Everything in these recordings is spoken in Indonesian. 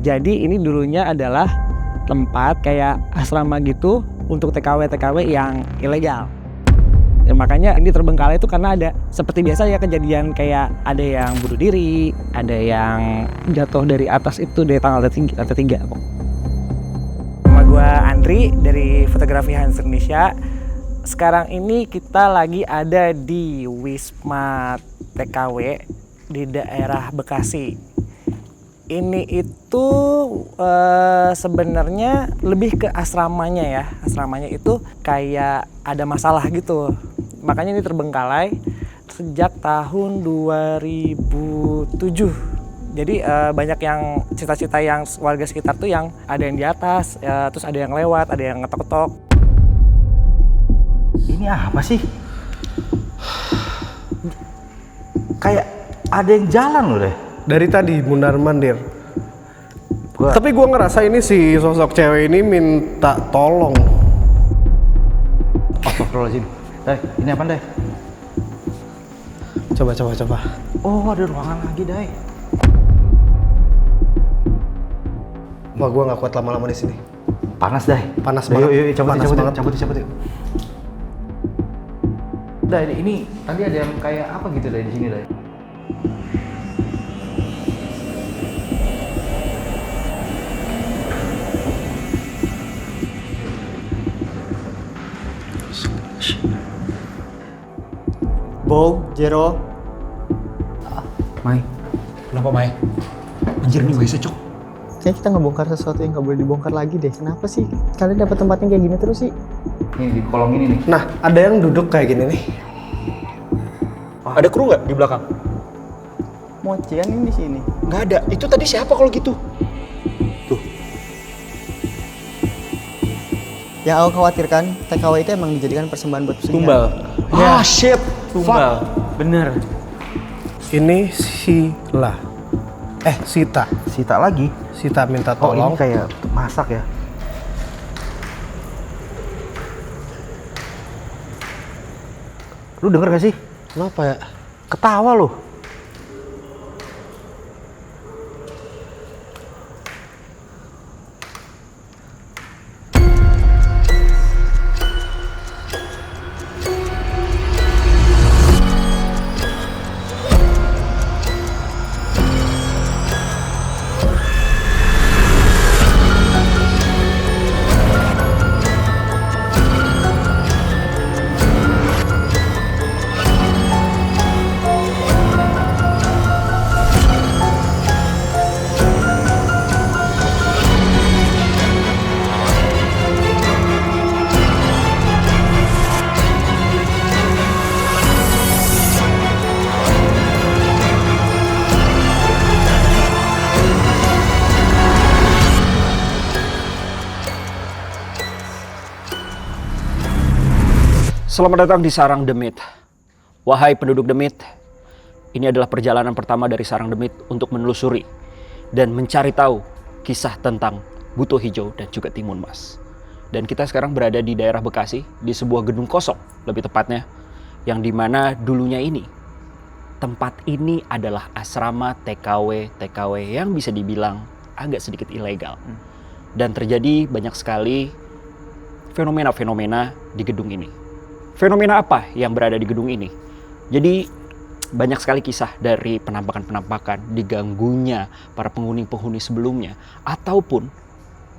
Jadi ini dulunya adalah tempat kayak asrama gitu untuk TKW yang ilegal. Ya, makanya ini terbengkalai itu karena ada seperti biasa ya kejadian kayak ada yang bunuh diri, ada yang jatuh dari atas itu dari tanggal lantai 3. Nama gue Andri dari Fotografi Hans Indonesia. Sekarang ini kita lagi ada di Wisma TKW di daerah Bekasi. Ini itu sebenarnya lebih ke asramanya ya. Asramanya itu kayak ada masalah gitu. Makanya ini terbengkalai sejak tahun 2007. Jadi banyak yang cita-cita yang warga sekitar tuh yang ada yang di atas, terus ada yang lewat, ada yang ngetok-ngetok. Ini apa sih? Kayak ada yang jalan loh deh. Dari tadi mundar-mandir. Tapi gue ngerasa ini si sosok cewek ini minta tolong. Astagfirullahaladzim. Dai, ini apaan Dai? Coba. Oh, ada ruangan lagi Dai. Wah, gue nggak kuat lama-lama di sini. Panas Dai. Panas banget. Yuk, cabut yuk. Dai, ini tadi ada yang kayak apa gitu Dai di sini Dai? Bo, Jero. Mai. Kenapa Mai? Anjir ini bisa cok. Kayaknya kita ngebongkar sesuatu yang nggak boleh dibongkar lagi deh. Kenapa sih kalian dapat tempatnya kayak gini terus sih? Ini di kolong ini nih. Nah, ada yang duduk kayak gini nih. Ada kru nggak di belakang? Mochian ini di sini. Nggak ada. Itu tadi siapa kalau gitu? Tuh. Yang aku khawatirkan, TKW itu emang dijadikan persembahan buat pesugihan. Tumbal. Ya. Ah shit. Tumbal. Bener. Ini Sila. Sita. Sita lagi. Sita minta Oh, tolong. ini kayak masak ya. Lu denger gak sih? Kenapa ya? Ketawa loh. Selamat datang di Sarang Demit. Wahai penduduk Demit, ini adalah perjalanan pertama dari Sarang Demit untuk menelusuri dan mencari tahu kisah tentang Buto Hijau dan juga Timun Mas. Dan kita sekarang berada di daerah Bekasi, di sebuah gedung kosong lebih tepatnya, yang dimana dulunya ini tempat ini adalah asrama TKW yang bisa dibilang agak sedikit ilegal. Dan terjadi banyak sekali fenomena-fenomena di gedung ini. Fenomena apa yang berada di gedung ini? Jadi banyak sekali kisah dari penampakan-penampakan, diganggunya para penghuni-penghuni sebelumnya, ataupun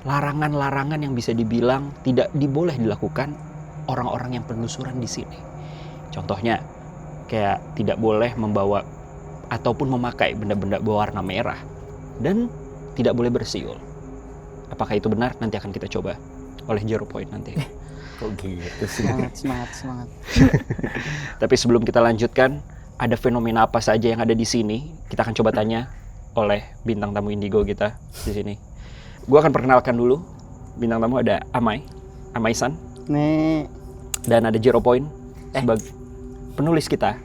larangan-larangan yang bisa dibilang tidak diboleh dilakukan orang-orang yang penelusuran di sini. Contohnya, kayak tidak boleh membawa ataupun memakai benda-benda berwarna merah dan tidak boleh bersiul. Apakah itu benar? Nanti akan kita coba oleh Zero Point nanti. Kok gitu sih? Semangat. Tapi sebelum kita lanjutkan, ada fenomena apa saja yang ada di sini? Kita akan coba tanya oleh bintang tamu indigo kita di sini. Gua akan perkenalkan dulu. Bintang tamu ada Amai-san. Nih, Dan ada Zero Point sebagai penulis kita.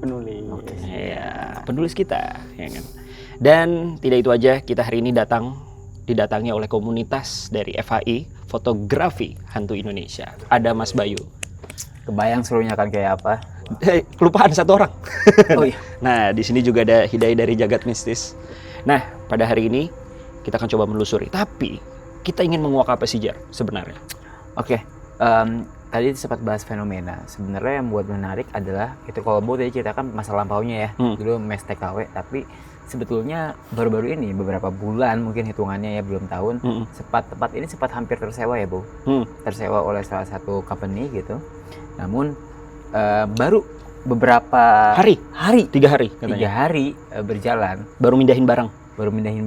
penulis. Oke. Ya, penulis kita, ya kan. Dan tidak itu aja, kita hari ini didatangi oleh komunitas dari FHI Fotografi Hantu Indonesia. Ada Mas Bayu. Kebayang serunya kan kayak apa? Kelupaan satu orang. Oh iya. Nah, di sini juga ada Hidayah dari Jagat Mistis. Nah, pada hari ini Kita akan coba menelusuri. Tapi kita ingin menguak apa sih Jar sebenarnya? Oke, tadi sempat bahas fenomena. Sebenarnya yang buat menarik adalah itu kalau Bo tadi ceritakan masa lampaunya ya, dulu mes TKW, tapi sebetulnya baru-baru ini beberapa bulan mungkin hitungannya ya, belum tahun, tempat ini sempat hampir tersewa ya Bo, tersewa oleh salah satu company gitu. Namun baru beberapa Hari? 3 hari katanya. 3 hari berjalan, Baru mindahin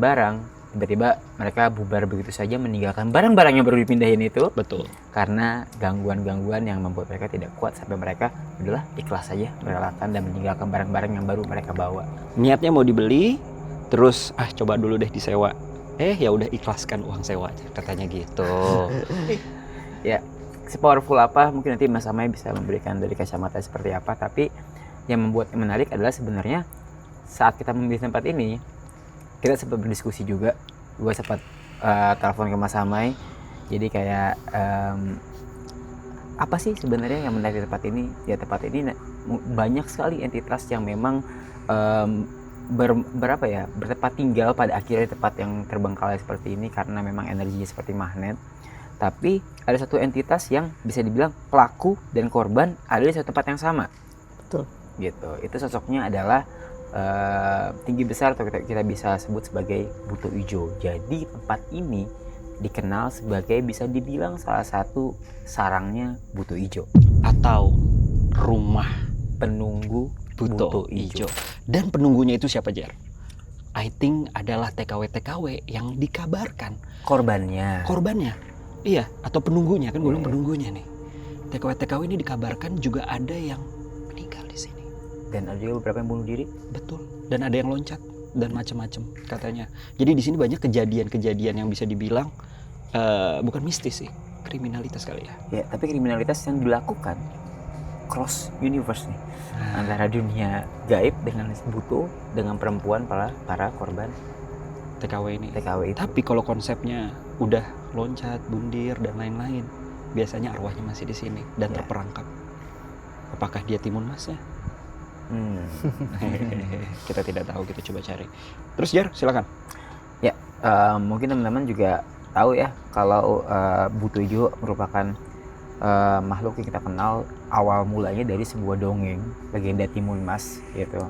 barang. tiba-tiba mereka bubar begitu saja, meninggalkan barang-barang yang baru dipindahin itu. Betul. Karena gangguan-gangguan yang membuat mereka tidak kuat, sampai mereka udahlah ikhlas saja merelakan dan meninggalkan barang-barang yang baru mereka bawa. Niatnya mau dibeli, terus coba dulu deh disewa. Ya udah ikhlaskan uang sewa katanya gitu. Ya, sepowerful apa mungkin nanti Mas Amai bisa memberikan dari kacamata seperti apa, tapi yang membuat menarik adalah sebenarnya saat kita memilih tempat ini, kita sempat berdiskusi juga. Gue sempat telepon ke Mas Amai. Jadi kayak apa sih sebenarnya yang menarik di tempat ini? Ya tempat ini banyak sekali entitas yang memang bertempat tinggal pada akhirnya tempat yang terbengkalai seperti ini karena memang energinya seperti magnet. Tapi ada satu entitas yang bisa dibilang pelaku dan korban ada di satu tempat yang sama. Betul. Gitu. Itu sosoknya adalah tinggi besar atau kita bisa sebut sebagai Buto Ijo. Jadi tempat ini dikenal sebagai bisa dibilang salah satu sarangnya Buto Ijo Atau rumah penunggu Buto Ijo. Dan penunggunya itu siapa Jar? I think adalah TKW-TKW yang dikabarkan korbannya. Iya, atau penunggunya kan gue bilang penunggunya nih. TKW-TKW ini dikabarkan juga ada yang meninggal di sini. Dan ada juga beberapa yang bunuh diri. Betul. Dan ada yang loncat dan macam-macam katanya. Jadi di sini banyak kejadian-kejadian yang bisa dibilang bukan mistis sih, kriminalitas kali ya. Ya, tapi kriminalitas yang dilakukan cross universe nih, antara dunia gaib dengan Buto dengan perempuan para korban TKW ini. TKW itu. Tapi kalau konsepnya udah loncat, bundir dan lain-lain, biasanya arwahnya masih di sini dan terperangkap. Apakah dia timun masnya? Kita tidak tahu, kita coba cari. Terus Jar, silakan. Ya, mungkin teman-teman juga tahu ya kalau Buto Ijo merupakan makhluk yang kita kenal awal mulanya dari sebuah dongeng legenda Timun Mas gitu.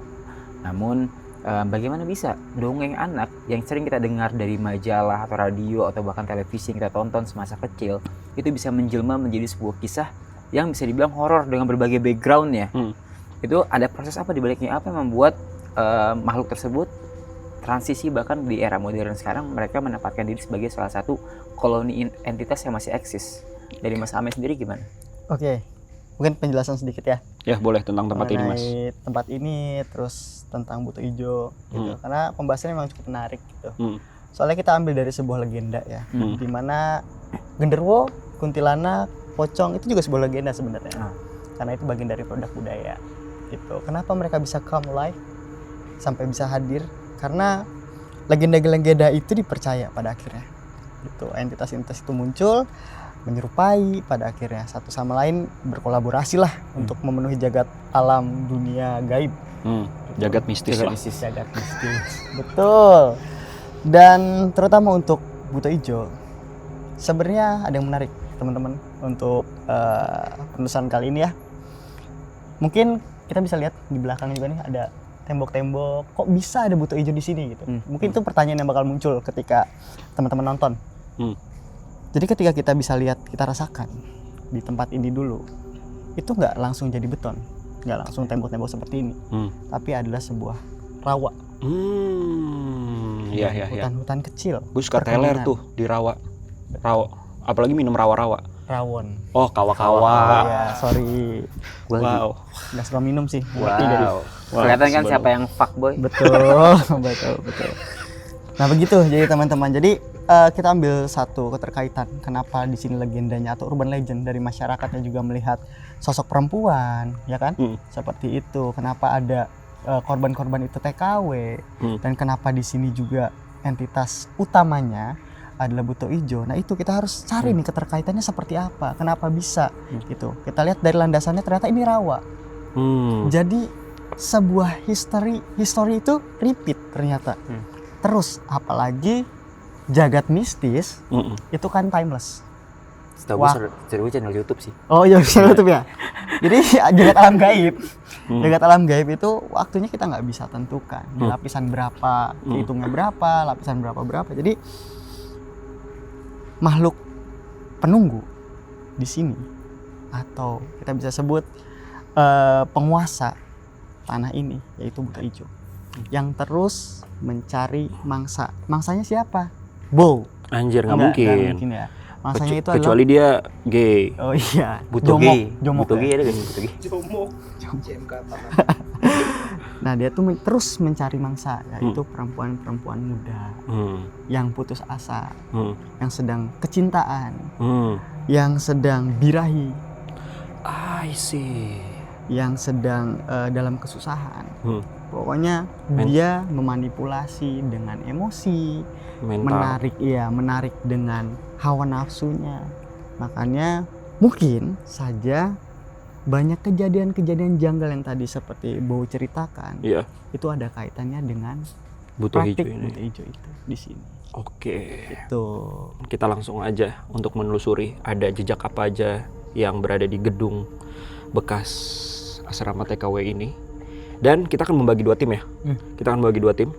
Namun bagaimana bisa dongeng anak yang sering kita dengar dari majalah atau radio atau bahkan televisi yang kita tonton semasa kecil itu bisa menjelma menjadi sebuah kisah yang bisa dibilang horor dengan berbagai background ya. Itu ada proses apa di baliknya, apa yang membuat makhluk tersebut transisi bahkan di era modern sekarang mereka menempatkan diri sebagai salah satu koloni entitas yang masih eksis. Dari Mas Amai sendiri gimana? Oke, mungkin penjelasan sedikit ya. Ya boleh tentang tempat ini Mas. Mengenai tempat ini, terus tentang Buto Ijo gitu. Karena pembahasannya memang cukup menarik gitu. Soalnya kita ambil dari sebuah legenda ya, di mana genderuwo, kuntilanak, pocong itu juga sebuah legenda sebenarnya. Karena itu bagian dari produk budaya gitu. Kenapa mereka bisa come live sampai bisa hadir? Karena legenda-legenda itu dipercaya pada akhirnya. Gitu. Entitas-entitas itu muncul, menyerupai, pada akhirnya satu sama lain berkolaborasi lah untuk memenuhi jagat alam dunia gaib. Jagat mistis lah. Jagat mistis. Betul. Dan terutama untuk Buto Ijo, sebenarnya ada yang menarik teman-teman untuk penulisan kali ini ya. Mungkin kita bisa lihat di belakang juga nih ada tembok-tembok. Kok bisa ada Buto Ijo di sini gitu? Mungkin itu pertanyaan yang bakal muncul ketika teman-teman nonton. Jadi ketika kita bisa lihat, kita rasakan di tempat ini dulu, itu nggak langsung jadi beton, nggak langsung tembok-tembok seperti ini, tapi adalah sebuah rawa. Iya. Hutan-hutan kecil. Gue suka teler tuh di rawa. Apalagi minum rawa-rawa. Rawon. Oh, kawa-kawa. Ya, sorry. Wow. Nggak suka minum sih. Wow. Kelihatan kan siapa yang fuckboy? Betul. Nah begitu, jadi teman-teman. Jadi kita ambil satu keterkaitan. Kenapa di sini legendanya atau urban legend dari masyarakatnya juga melihat sosok perempuan, ya kan? Seperti itu. Kenapa ada korban-korban itu TKW dan kenapa di sini juga entitas utamanya adalah Buto Ijo. Nah itu kita harus cari nih keterkaitannya seperti apa, kenapa bisa gitu. Kita lihat dari landasannya ternyata ini rawa. Jadi sebuah history itu repeat ternyata. Terus apalagi jagat mistis itu kan timeless. Setahu Wah. gue seru channel YouTube sih. Oh iya, bisa YouTube ya. Jadi jagat alam gaib. Jagat alam gaib itu waktunya kita nggak bisa tentukan. Di lapisan berapa, hitungnya berapa, lapisan berapa. Jadi makhluk penunggu di sini atau kita bisa sebut penguasa tanah ini yaitu buta hijau yang terus mencari mangsa. Mangsanya siapa? Bow. Anjir, nggak Nggak mungkin. mungkin ya. Mangsanya itu Kecuali dia gay. adalah, oh iya, Buto gay. jomok Buto ya. gay ada gak sih Buto gay? Nah dia tuh terus mencari mangsa, yaitu perempuan-perempuan muda yang putus asa, yang sedang kecintaan, yang sedang birahi, I see. yang sedang dalam kesusahan. Pokoknya dia memanipulasi dengan emosi, Mental. menarik dengan hawa nafsunya. Makanya mungkin saja banyak kejadian-kejadian janggal yang tadi seperti Bow ceritakan, Iya. itu ada kaitannya dengan Butuh praktik hijau ini. buta hijau itu di sini. Oke. Tuh. Kita langsung aja untuk menelusuri ada jejak apa aja yang berada di gedung bekas asrama TKW ini. Dan kita akan membagi 2 tim ya. Kita akan membagi 2 tim.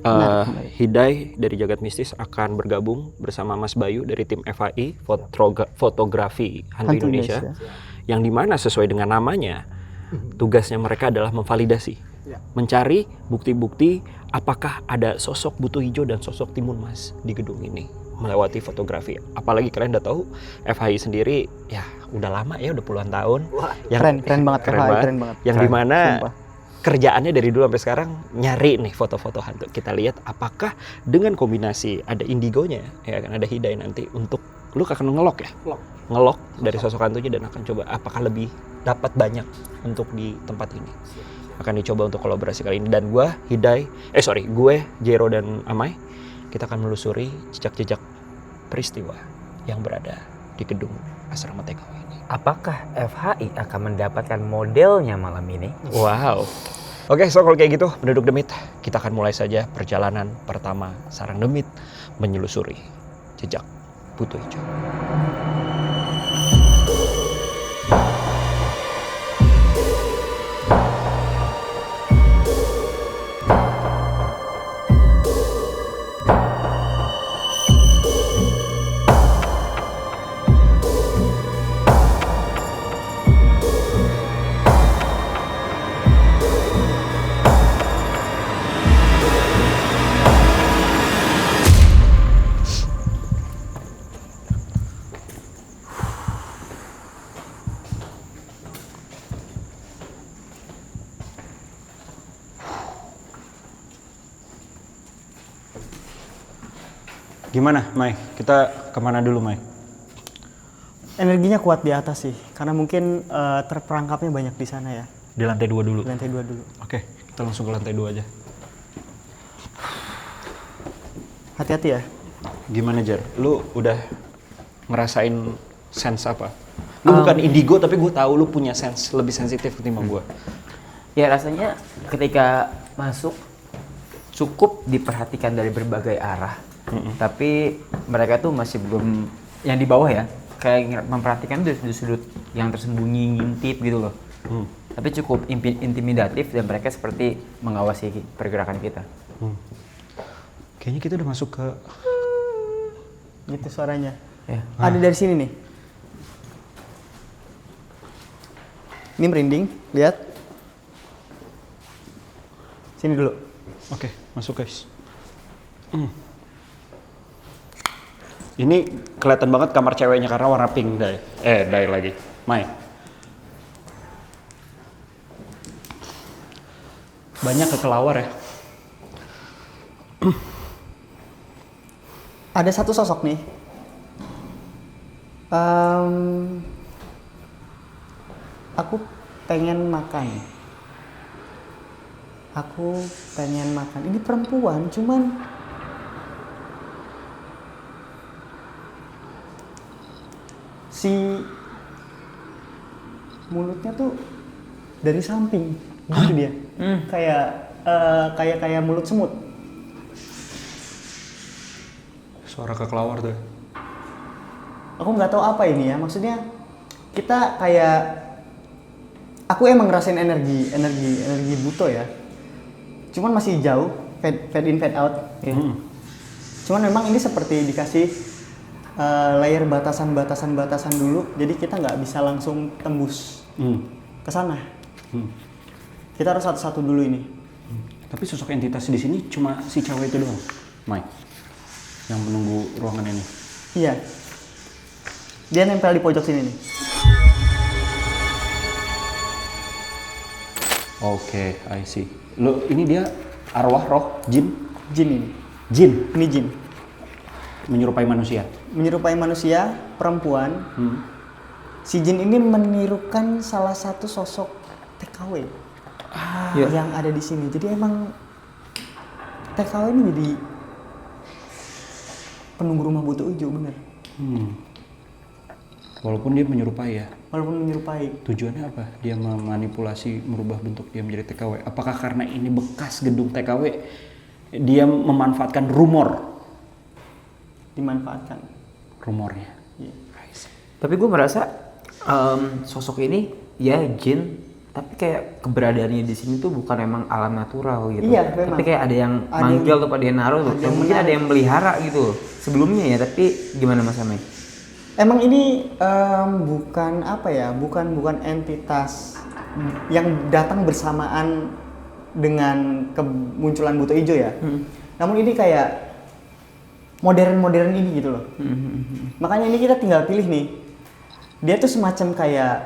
Menarik. Hidai dari Jagat Mistis akan bergabung bersama Mas Bayu dari tim FAI Fotografi Hantu Indonesia. Yang dimana sesuai dengan namanya, tugasnya mereka adalah memvalidasi, mencari bukti-bukti apakah ada sosok Buto Hijau dan sosok Timun Mas di gedung ini melewati fotografi. Apalagi kalian udah tahu FHI sendiri ya udah lama ya, udah puluhan tahun. Keren banget. Keren banget. Yang Keren, dimana sumpah. kerjaannya dari dulu sampai sekarang nyari nih foto-foto hantu. Kita lihat apakah dengan kombinasi ada indigonya, ya kan, ada Hidai nanti untuk lu akan ngelok ya, ngelok dari sosok hantunya dan akan coba apakah lebih dapat banyak untuk di tempat ini. Akan dicoba untuk kolaborasi kali ini dan gue Jero dan Amai, kita akan menelusuri jejak-jejak peristiwa yang berada di gedung asrama TKW ini. Apakah FHI akan mendapatkan modelnya malam ini? Wow. Oke, so kalau kayak gitu, penduduk Demit, kita akan mulai saja perjalanan pertama Sarang Demit menyelusuri jejak Buto Hijau. Gimana, Mai? Kita kemana dulu, Mai? Energinya kuat di atas sih, karena mungkin terperangkapnya banyak di sana ya. Di lantai 2 dulu. Di lantai 2 dulu. Oke, kita langsung ke lantai 2 aja. Hati-hati ya. Gimana, Jar? Lu udah ngerasain sense apa? Lu bukan indigo, tapi gue tahu lu punya sense lebih sensitif ketimbang gue. Ya rasanya ketika masuk cukup diperhatikan dari berbagai arah. Tapi mereka tuh masih belum, yang di bawah ya, kayak memperhatikan dari sudut-sudut yang tersembunyi, ngintip gitu loh. Tapi cukup intimidatif dan mereka seperti mengawasi pergerakan kita. Kayaknya kita udah masuk ke... Gitu suaranya. Ya. Ada dari sini nih. Ini merinding, lihat. Sini dulu. Oke, masuk guys. Ini kelihatan banget kamar ceweknya karena warna pink, Dai. Dai lagi. Mai. Banyak kekelawar ya. Ada satu sosok nih. Aku pengen makan. Ini perempuan, cuman si mulutnya tuh dari samping, gitu dia. Kayak mulut semut. Suara kekelawar tuh. Aku nggak tahu apa ini ya, maksudnya kita kayak aku emang ngerasain energi buto ya, cuman masih jauh, fade in fade out ya. Cuman memang ini seperti dikasih layer batasan dulu, jadi kita nggak bisa langsung tembus ke sana. Kita harus satu-satu dulu ini. Tapi sosok entitas di sini cuma si cewek itu doang, Mike, yang menunggu ruangan ini. Iya. Dia nempel di pojok sini nih. Oke, I see. Lo ini dia arwah, roh, jin? Jin ini. Jin? Ini jin. Menyerupai manusia? Menyerupai manusia, perempuan. Si jin ini menirukan salah satu sosok TKW yang ada di sini. Jadi emang TKW ini jadi penunggu rumah buto hijau, bener. Walaupun dia menyerupai ya? Walaupun menyerupai. Tujuannya apa? Dia memanipulasi, merubah bentuk dia menjadi TKW. Apakah karena ini bekas gedung TKW, dia memanfaatkan rumor? Dimanfaatkan. Rumornya? Iya. Tapi gue merasa sosok ini ya jin, tapi kayak keberadaannya di sini tuh bukan emang alam natural gitu. Iya, memang. Tapi kayak ada yang manggil atau ada yang naruh tuh. Mungkin ada yang melihara gitu sebelumnya ya, tapi gimana Mas Amai? Emang ini bukan apa ya, bukan entitas yang datang bersamaan dengan kemunculan buto hijau ya. Namun ini kayak modern ini gitu loh. Makanya ini kita tinggal pilih nih. Dia tuh semacam kayak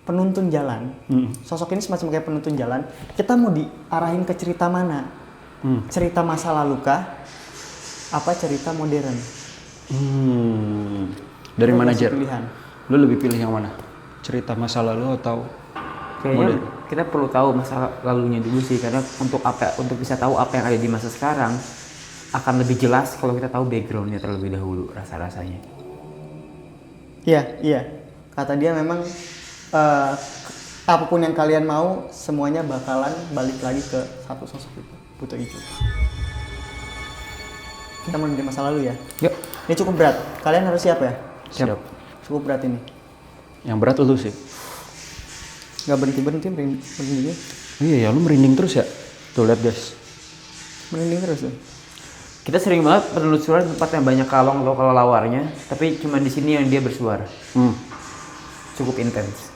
penuntun jalan. Sosok ini semacam kayak penuntun jalan. Kita mau diarahin ke cerita mana? Cerita masa lalu kah? Apa cerita modern? Dari mana, Jer? Pilihan. Lu lebih pilih yang mana? Cerita masa lalu atau Kayaknya kita perlu tahu masa lalunya dulu sih, karena untuk bisa tahu apa yang ada di masa sekarang akan lebih jelas kalau kita tahu backgroundnya terlebih dahulu, rasanya. Iya. Kata dia memang apapun yang kalian mau, semuanya bakalan balik lagi ke satu sosok itu, buto hijau. Kita mulai dari masa lalu ya. Yuk. Ini cukup berat. Kalian harus siap ya? Siap. Cukup berat ini. yang berat lu sih? Gak berhenti merinding. Iya ya, lu merinding terus ya? Tuh lihat guys. Merinding terus tuh. Kita sering banget penelusuran tempat yang banyak kalong atau kelelawarnya, tapi cuma di sini yang dia bersuara. Cukup intens.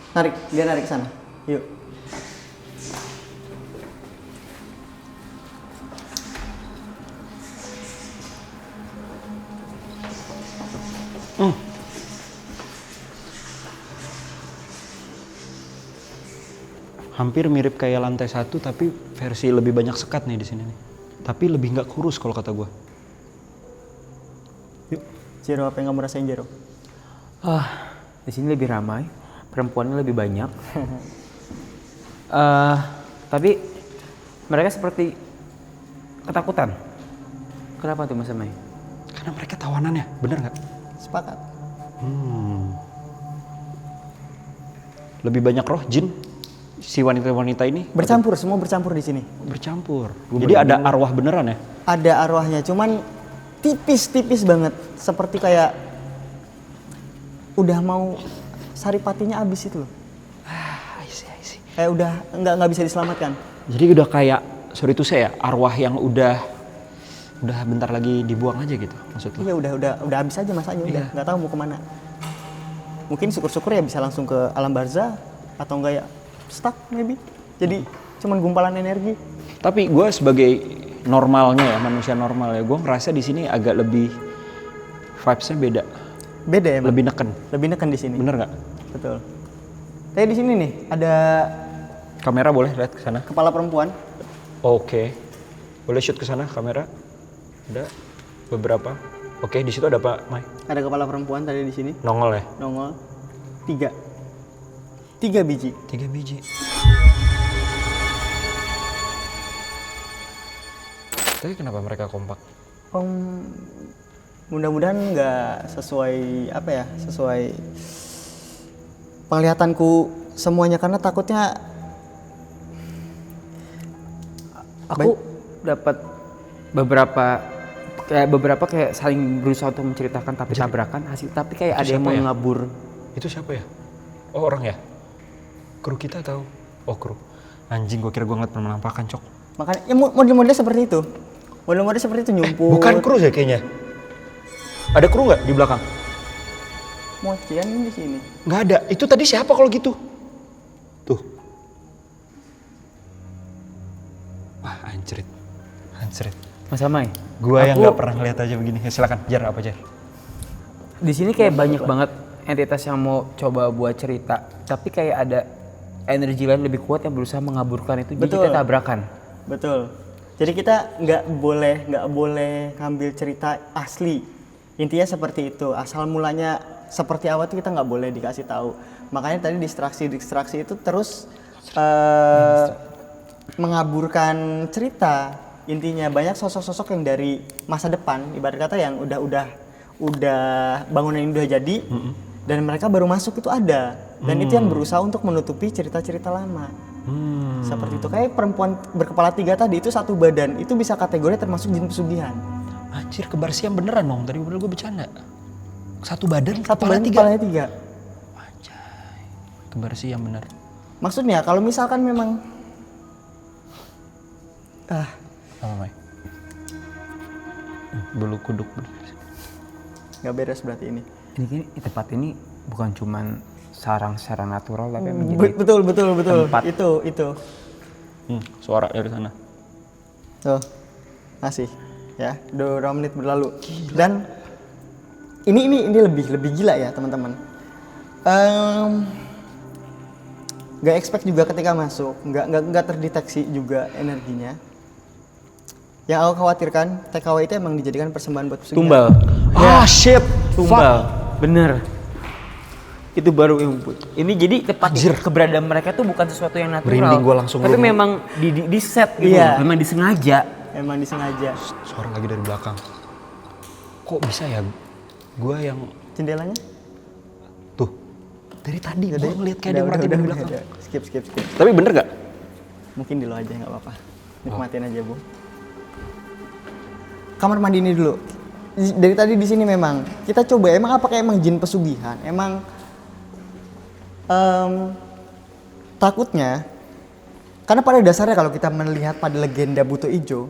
Dia narik ke sana. Yuk. Hampir mirip kayak lantai 1 tapi versi lebih banyak sekat nih di sini nih. Tapi lebih nggak kurus kalau kata gua. Yuk. Jero, apa yang kamu rasain, Jero? Di sini lebih ramai, perempuannya lebih banyak. Tapi mereka seperti ketakutan. Kenapa tuh Mas Amai? Karena mereka tawanan ya, bener nggak? Sepakat. Lebih banyak roh jin si wanita-wanita ini Bercampur, semua bercampur di sini. bercampur. Jadi ada arwah beneran ya? Ada arwahnya, cuman tipis banget, seperti kayak udah mau saripatinya habis itu loh. I see. Kayak udah nggak bisa diselamatkan. Jadi udah kayak sorry to say ya, arwah yang udah bentar lagi dibuang aja gitu maksud lu? Iya udah habis aja masanya, udah nggak tahu mau kemana. Mungkin syukur-syukur ya bisa langsung ke alam barzah atau enggak ya stuck maybe. Jadi cuman gumpalan energi. Tapi gue sebagai normalnya ya, manusia normal ya, gue ngerasa di sini agak lebih vibes-nya beda. Beda ya, Lebih neken. Lebih neken di sini. Bener nggak? Betul. Kayak di sini nih ada Kamera boleh lihat ke sana? kepala perempuan. Oke. Boleh shoot ke sana kamera? Ada beberapa. Oke, di situ ada apa, Mai? Ada kepala perempuan tadi di sini. Nongol ya? Nongol. 3 biji. 3 biji. Tapi kenapa mereka kompak? Mudah-mudahan nggak sesuai sesuai penglihatanku semuanya, karena takutnya Aku dapat beberapa kayak beberapa kayak saling berusaha untuk menceritakan tapi tabrakan hasil, tapi kayak Itu ada yang siapa ya? mengabur. Itu siapa ya? Oh orang ya? Kru kita atau? Oh kru. Anjing gua kira gua ngeliat penampakan cok. Makanya ya model-modelnya seperti itu. Model-modelnya seperti itu nyumput. Bukan kru ya kayaknya. Ada kru nggak di belakang? Mocian ini di sini. Nggak ada. Itu tadi siapa kalau gitu? Tuh. Wah anjrit. Anjrit. Mas Amai, Gua yang nggak pernah ngeliat aja begini. Ya, silakan. Jar apa Jar? di sini kayak banyak banget entitas yang mau coba buat cerita, tapi kayak ada energi lain lebih kuat yang berusaha mengaburkan itu. Jadi Betul. kita tabrakan. Betul. Jadi kita nggak boleh ngambil cerita asli. Intinya seperti itu. Asal mulanya seperti apa tuh kita nggak boleh dikasih tahu. Makanya tadi distraksi itu terus mengaburkan cerita. Intinya banyak sosok-sosok yang dari masa depan, ibarat kata yang udah bangunan ini udah jadi, dan mereka baru masuk itu ada. Dan itu yang berusaha untuk menutupi cerita-cerita lama. Seperti itu, kayak perempuan berkepala 3 tadi itu satu badan, itu bisa kategori termasuk jin pesugihan. Anjir kebersihan beneran Mom. Tadi bener gue bercanda. Satu badan Satu kepala badan 3. kepalanya 3. Anjay. Kebersihan bener. Maksudnya kalau misalkan memang Apa Mai? Bulu kuduk. nggak beres berarti ini. Ini tempat ini bukan cuman sarang secara natural tapi menjadi Betul. tempat. Itu. Suara dari sana. Tuh. Masih ya, udah berapa menit berlalu. Dan ini lebih gila ya, teman-teman. Nggak expect juga ketika masuk, nggak terdeteksi juga energinya. Yang aku khawatirkan, TKW itu emang dijadikan persembahan buat pesugihan. tumbal. Ah shit. Tumbal. Bener. Itu baru input. Ini jadi tempat keberadaan mereka tuh bukan sesuatu yang natural. Merinding gua langsung tapi lu. memang di set gitu. Iya. Memang disengaja. Emang disengaja. Suara lagi dari belakang. Kok bisa ya? Gua yang Jendelanya? tuh. Dari tadi gua ngeliat kayak ada yang merhatiin dari belakang. udah. Skip. Tapi bener gak? Mungkin di lo aja nggak apa-apa. Nikmatin aja, Bu. Kamar mandi ini dulu. Dari tadi di sini memang kita coba emang apakah emang jin pesugihan? Emang takutnya karena pada dasarnya kalau kita melihat pada legenda Buto Ijo,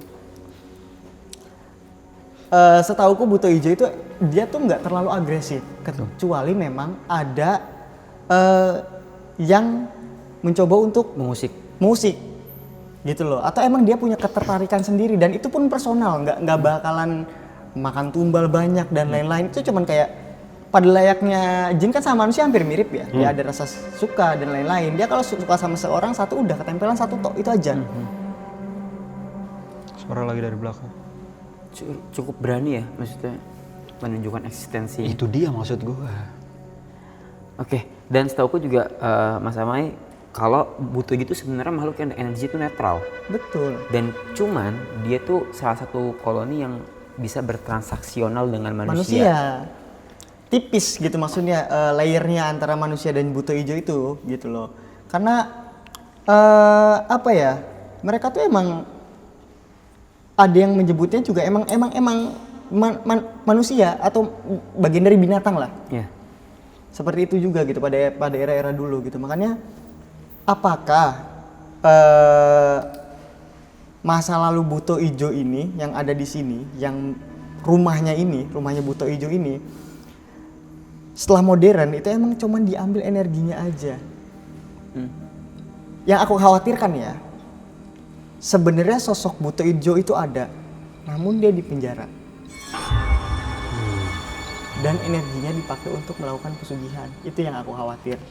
setauku Buto Ijo itu dia tuh nggak terlalu agresif, kecuali memang ada yang mencoba untuk musik gitu loh, atau emang dia punya ketertarikan sendiri dan itu pun personal, nggak bakalan makan tumbal banyak dan lain-lain. Itu cuman kayak pada layaknya jin kan sama manusia hampir mirip ya, dia ada rasa suka dan lain-lain. Dia kalau suka sama seorang satu udah ketempelan satu tok itu aja. Suara lagi dari belakang. Cukup berani ya maksudnya menunjukkan eksistensi. Itu dia maksud gua. Oke, dan setauku juga Mas Amai, kalau Buto gitu sebenarnya makhluk yang energi itu netral. Betul. Dan cuman dia tuh salah satu koloni yang bisa bertransaksional dengan manusia. Tipis gitu maksudnya, layernya antara manusia dan Buto Ijo itu gitu loh. Karena apa ya, mereka tuh emang ada yang menyebutnya juga emang manusia atau bagian dari binatang lah. Ya. Seperti itu juga gitu pada era-era dulu gitu. Makanya apakah masa lalu Buto Ijo ini yang ada di sini, yang rumahnya Buto Ijo ini, setelah modern itu emang cuman diambil energinya aja. Yang aku khawatirkan ya, sebenarnya sosok Buto Ijo itu ada, namun dia di penjara. Dan energinya dipakai untuk melakukan pesugihan. Itu yang aku khawatir.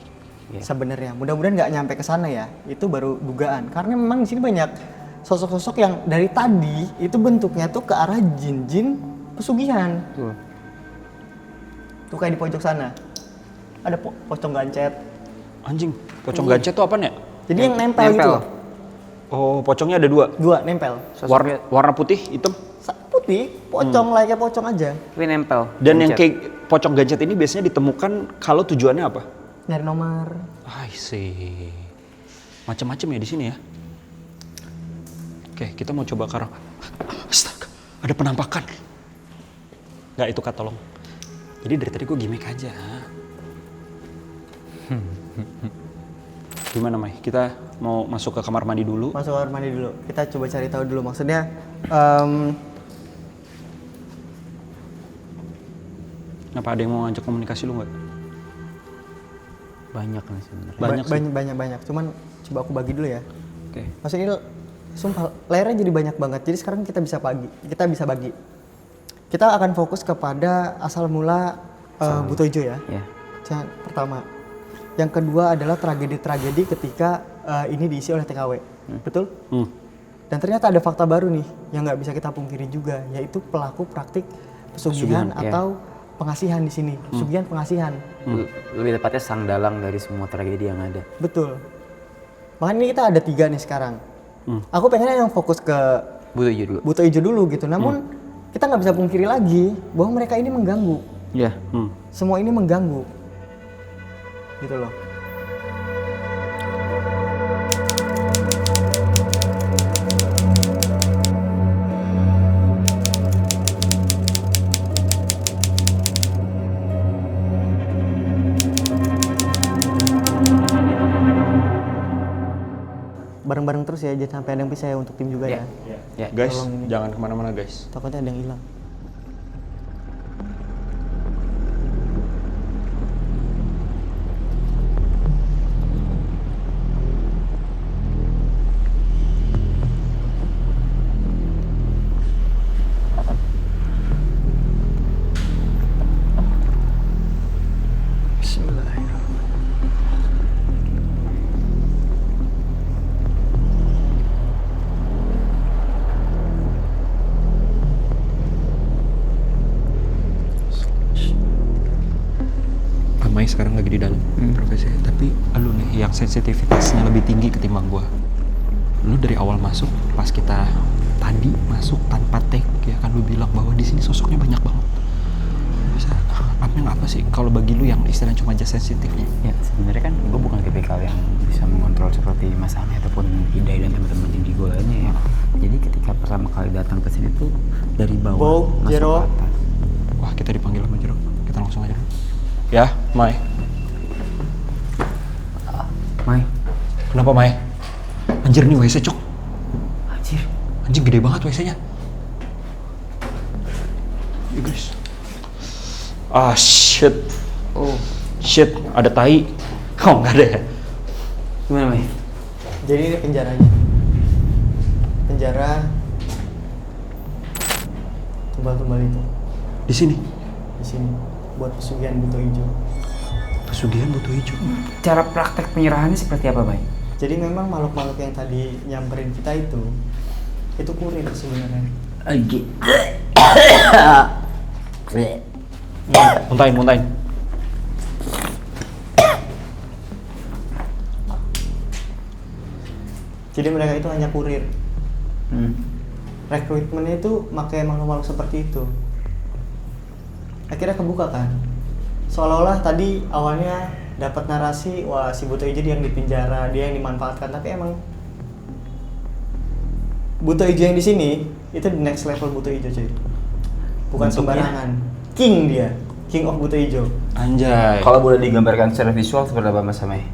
Sebenarnya, mudah-mudahan nggak nyampe ke sana ya. Itu baru dugaan. Karena memang di sini banyak sosok-sosok yang dari tadi itu bentuknya tuh ke arah jin-jin pesugihan. Tuh kayak di pojok sana. Ada pocong gancet. Anjing, pocong gancet tuh apaan ya? Jadi yang nempel gitu loh. Oh, pocongnya ada dua. Dua nempel. Warna putih, hitam. Putih, pocong layaknya pocong aja. Tapi nempel. Dan yang Gancet. kayak pocong gancet ini biasanya ditemukan kalau tujuannya apa? Nyari nomor. I see. Macam-macam ya di sini ya. Oke, kita mau coba ke arah. Astaga, ada penampakan. Nggak, itu Kak, tolong. Jadi dari tadi gue gimmick aja. Gimana, Mai? Kita mau masuk ke kamar mandi dulu? Masuk kamar mandi dulu. Kita coba cari tahu dulu. Maksudnya, Kenapa, ada yang mau ngajak komunikasi lu nggak? Banyak nih sebenarnya. Banyak sih. banyak. Cuman coba aku bagi dulu ya. Oke. Maksudnya sumpah layarnya jadi banyak banget. Jadi sekarang kita bisa bagi. Kita akan fokus kepada asal mula Buto Ijo ya. Ya. Yang pertama. Yang kedua adalah tragedi-tragedi ketika ini diisi oleh TKW. Betul? Dan ternyata ada fakta baru nih yang nggak bisa kita pungkiri juga, yaitu pelaku praktik pesugihan atau pengasihan di sini. Pesugihan pengasihan. Lebih tepatnya sang dalang dari semua tragedi yang ada. Betul. Makanya ini kita ada 3 nih sekarang. Aku pengennya yang fokus ke Buto Ijo dulu gitu. Namun kita nggak bisa pungkiri lagi bahwa mereka ini mengganggu. Iya. Semua ini mengganggu. Gitu loh. Bareng-bareng terus ya, jangan sampai ada yang pisah ya untuk tim juga ya. Ya. Guys, jangan kemana-mana guys. Takutnya ada yang hilang. Mai sekarang lagi di dalam profesinya, tapi lu nih yang sensitivitasnya lebih tinggi ketimbang gua. Lu dari awal masuk, pas kita tadi masuk tanpa tag ya kan, lu bilang bahwa di sini sosoknya banyak banget. Bisa apa sih kalau bagi lu yang istilahnya cuma just sensitifnya? Ya sebenarnya kan gue bukan tipikal yang bisa mengontrol seperti Mas Ame ataupun Hidai dan teman-teman tinggi gue lainnya ya. Jadi ketika pertama kali datang ke sini tuh dari bawah masuk Jero. ke atas. Wah, kita dipanggil sama Jero. Kita langsung aja dulu. Ya, Mai. Mai. Kenapa, Mai? Anjir, nih WC, Cok. Anjir. Anjing gede banget WC-nya. Ya, guys. Ah, shit. Oh. Shit, ada tai. Oh, nggak ada ya? Gimana, Mai? Jadi ini penjaranya. Penjara tumbal-tumbal itu Di sini. di sini buat pesugihan Buto Ijo. Pesugihan Buto Ijo. Cara praktek penyerahannya seperti apa, Mai? Jadi memang makhluk-makhluk yang tadi nyamperin kita itu kurir sebenarnya. Muntahin. Jadi mereka itu hanya kurir. Rekrutmennya itu pakai makhluk-makhluk seperti itu. Akhirnya kebuka kan. Seolah-olah tadi awalnya dapat narasi, wah si Buto Ijo yang di penjara, dia yang dimanfaatkan, tapi emang Buto Ijo yang di sini itu the next level Buto Ijo, cuy. Bukan sembarangan. King dia, King of Buto Ijo. Anjay. Kalau boleh digambarkan secara visual seperti apa, Mas Ame?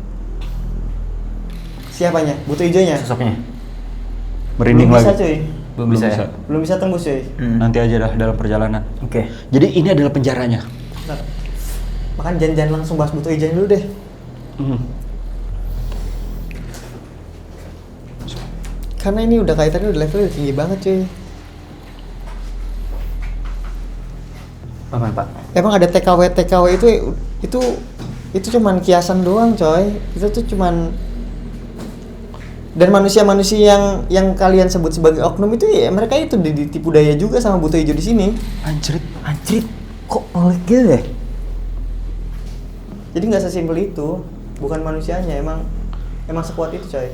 Siapanya? Buto Ijonya? Sosoknya? Merinding Belum bisa, lagi. cuy. Belum bisa ya? Belum bisa tembus, cuy. Nanti aja dah dalam perjalanan. Oke. Jadi ini adalah penjaranya. Bentar. Makan jangan langsung bahas Buto Ijo dulu deh. Karena ini udah kaitannya udah levelnya udah tinggi banget, cuy. Apa, Pak? Emang ada TKW itu cuman kiasan doang, coy. Itu tuh cuman, dan manusia-manusia yang kalian sebut sebagai oknum itu ya mereka itu ditipu daya juga sama Buto Ijo di sini. Anjrit. Kok pelik gitu ya? Jadi nggak sesimpel itu. Bukan manusianya, emang sekuat itu, coy.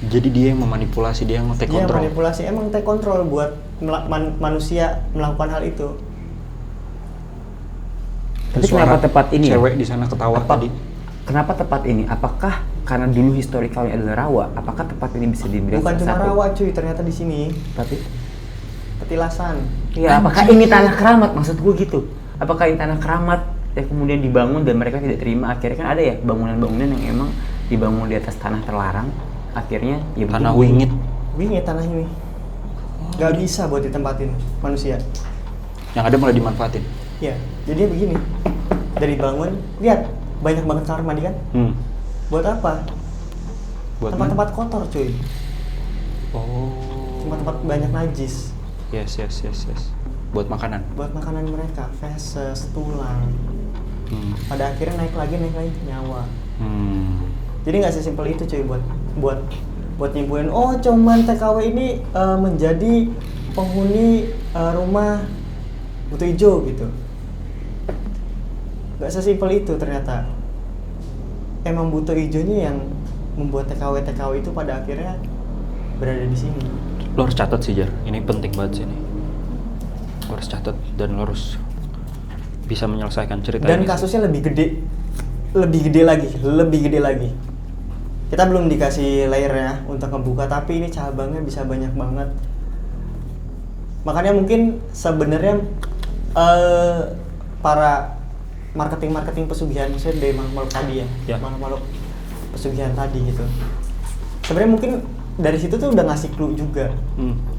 Jadi dia yang memanipulasi, dia yang take Dia control. manipulasi, emang take control buat manusia melakukan hal itu. Tapi Suara kenapa tepat ini ya? Cewek di sana ketawa tadi. Kenapa tepat ini? Apakah karena dulu historikalnya adalah rawa? Apakah tepat ini bisa dibilang Bukan cuma salah satu? rawa, cuy, ternyata di sini. petilasan. Ya, apakah ini tanah keramat? Maksud gue gitu. Apakah ini tanah keramat yang kemudian dibangun dan mereka tidak terima? Akhirnya kan ada ya bangunan-bangunan yang emang dibangun di atas tanah terlarang. Akhirnya ya Tanah begini. wingit. Wingit tanah ini. Gak bisa buat ditempatin manusia. Yang ada malah dimanfaatin. Ya, jadi begini. Dari bangun, lihat banyak banget kamar mandi kan? Buat apa? Buat Tempat-tempat kotor cuy. Oh. Tempat-tempat banyak najis. Yes. Buat makanan. Buat makanan mereka, feses, tulang. Pada akhirnya naik lagi nyawa. Jadi nggak sesimpel itu cuy buat nyimpulin. Oh, cuman TKW ini menjadi penghuni rumah Buto Ijo gitu. Nggak sesimpel itu ternyata. Emang Buto Ijo ini yang membuat TKW itu pada akhirnya berada di sini. Lo harus catat sih, Jar. Ini penting banget sih ini. Lo harus catat dan lo harus bisa menyelesaikan cerita Dan ini. kasusnya lebih gede lagi. Kita belum dikasih layernya untuk ngebuka, tapi ini cabangnya bisa banyak banget. Makanya mungkin sebenarnya para marketing pesugihan, misalnya dari makhluk tadi ya. Makhluk pesugihan tadi gitu. Sebenarnya mungkin dari situ tuh udah ngasih clue juga.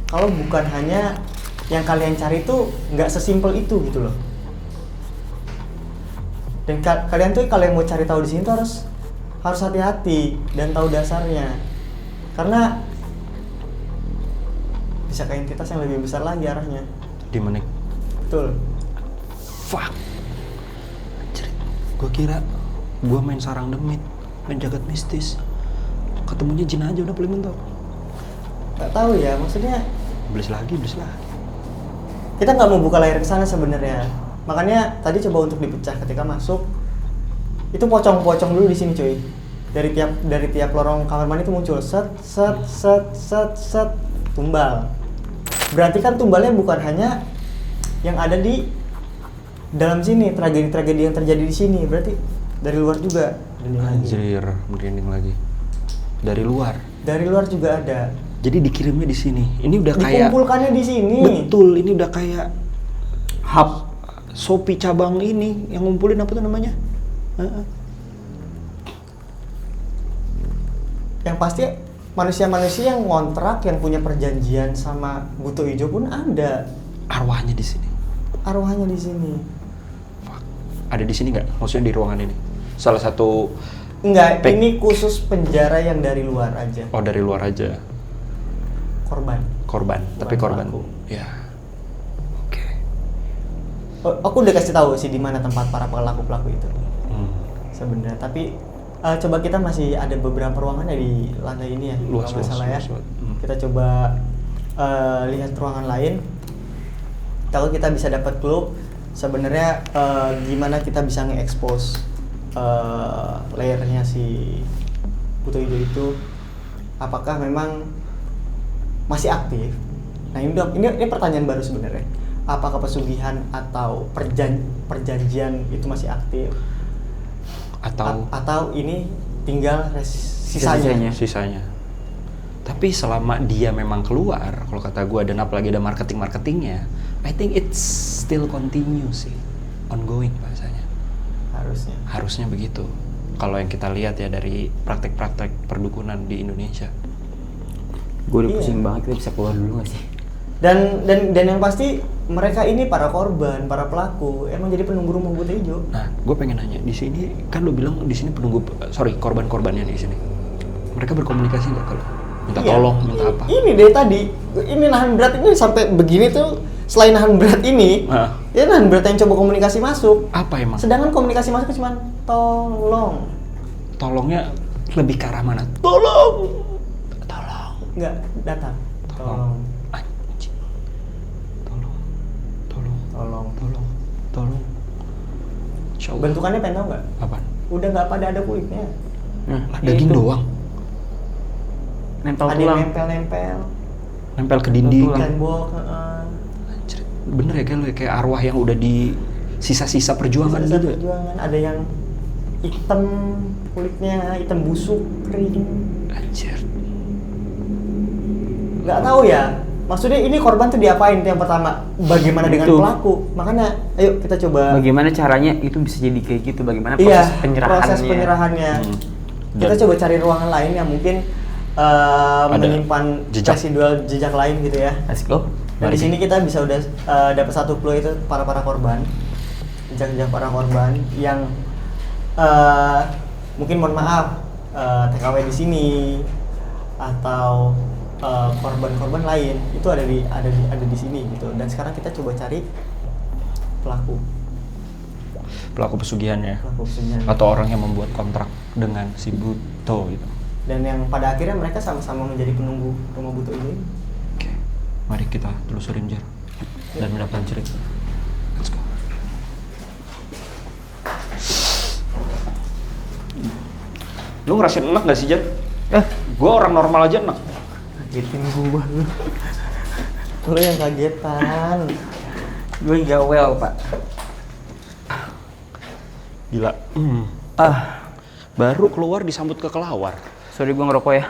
Kalau bukan hanya yang kalian cari tuh nggak sesimpel itu gitu loh. Dan kalian tuh kalau yang mau cari tahu di sini tuh harus hati-hati dan tahu dasarnya. Karena bisa ke entitas yang lebih besar lagi arahnya. Demonic. Betul. Fuck. Gue kira gue main sarang demit, main jagat mistis. Ketemunya jin aja udah paling mentok. Gak tahu ya, maksudnya Belis lagi. kita nggak mau buka layar ke sana sebenarnya. Makanya tadi coba untuk dipecah ketika masuk. Itu pocong-pocong dulu di sini cuy. Dari tiap lorong kamar mandi itu muncul set tumbal. Berarti kan tumbalnya bukan hanya yang ada di dalam sini, tragedi-tragedi yang terjadi di sini, berarti dari luar juga. Anjir, merinding lagi. Dari luar. Dari luar juga ada. Jadi dikirimnya di sini. Ini udah kayak Dikumpulkannya di sini. betul, ini udah kayak hub Shopee cabang ini yang ngumpulin apa tuh namanya? Yang pasti manusia-manusia yang ngontrak, yang punya perjanjian sama Buto Ijo pun ada. Arwahnya di sini. Arwahnya di sini. Ada di sini nggak? Maksudnya di ruangan ini? Salah satu. Enggak, ini khusus penjara yang dari luar aja. Oh, dari luar aja. Korban. Tapi korban. pelaku. Ya. Oke. Aku udah kasih tahu sih di mana tempat para pelaku itu. Sebenarnya, tapi coba kita masih ada beberapa ruangan ya di lantai ini ya. Luas. Kita coba lihat ruangan lain. Kalau kita bisa dapat clue sebenarnya gimana kita bisa nge-expose layernya si Buto Ijo itu, apakah memang masih aktif? Nah ini pertanyaan baru sebenarnya. Apakah pesugihan atau perjanjian itu masih aktif? Atau ini tinggal Sisanya. Tapi selama dia memang keluar, kalau kata gue, dan apalagi ada marketingnya, I think it's still continue sih, ongoing bahasanya. Harusnya begitu. Kalau yang kita lihat ya dari praktek-praktek perdukunan di Indonesia. Gue udah pusing banget, kita bisa keluar dulu nggak sih? Dan yang pasti mereka ini para korban, para pelaku emang jadi penunggu rumah Buto Ijo. Nah, gue pengen nanya, di sini kan lo bilang di sini korban-korbannya di sini. Mereka berkomunikasi nggak kalau minta tolong, minta apa? Ini dari tadi, ini nahan berat ini sampai begini tuh, selain nahan berat ini, ya nahan berat yang coba komunikasi masuk. Apa emang? Sedangkan komunikasi masuk cuma tolong. Tolongnya lebih ke arah mana? Tolong. Enggak, datang. Tolong. Anjing. Tolong. Bentukannya pengen tau nggak? Apaan? Udah nggak pada ada kulitnya. Lah, daging doang. Nempel Ada tulang. yang nempel. Nempel ke dinding. Tembok. Anjir, bener ya kayak arwah yang udah di sisa-sisa perjuangan Sisa gitu. perjuangan. Ada yang hitam kulitnya, hitam busuk, kering. Anjir. Nggak tahu ya. Maksudnya ini korban tuh diapain itu yang pertama? Bagaimana dengan Itu. pelaku? Makanya ayo kita coba. Bagaimana caranya itu bisa jadi kayak gitu? Bagaimana proses Iya, penyerahannya? proses penyerahannya. Kita Dan- coba cari ruangan lain yang mungkin menyimpan jejak. residual jejak lain gitu ya. Let's go. Dan di sini kita bisa udah dapat satu clue itu para korban, jejak-jejak para korban yang mungkin mohon maaf TKW di sini atau korban-korban lain itu ada di sini gitu. Dan sekarang kita coba cari Pelaku pesugihannya pelaku pesugihan. atau orang yang membuat kontrak dengan si Buto gitu. Dan yang pada akhirnya mereka sama-sama menjadi penunggu rumah Buto ini. Oke, mari kita telusurin Jar dan mendapatkan cerita. Let's go. Lu ngerasain enak gak sih Jar? Gua orang normal aja enak. Kagetin gua lu. Lu yang kagetan. Gue gak well, Pak. Gila. Baru keluar disambut ke kelawar. Sorry gue ngerokok ya.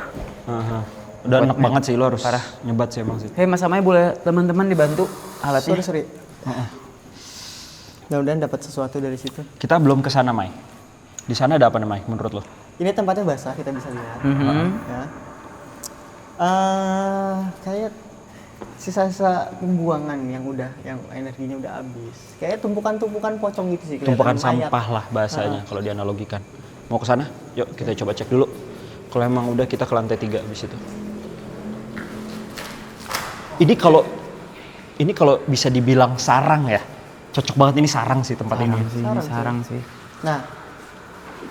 Udah enak banget sih, lo harus nyebat sih emang sih. Hei, Mas Amai boleh teman-teman dibantu alatnya? Sorry. Mudah-mudahan dapat sesuatu dari situ. Kita belum ke sana, Mai. Di sana ada apa nih, Mai, menurut lo? Ini tempatnya basah, kita bisa lihat. Ya. Kayak sisa-sisa pembuangan yang energinya udah habis. Kayak tumpukan-tumpukan pocong gitu sih. kelihatan Tumpukan mayat. sampah lah bahasanya kalau dianalogikan. Mau ke sana? Yuk kita coba cek dulu. Kalau emang udah kita ke lantai 3 abis itu. Ini kalau bisa dibilang sarang ya. Cocok banget ini sarang sih tempat ini. Sarang sih. Nah,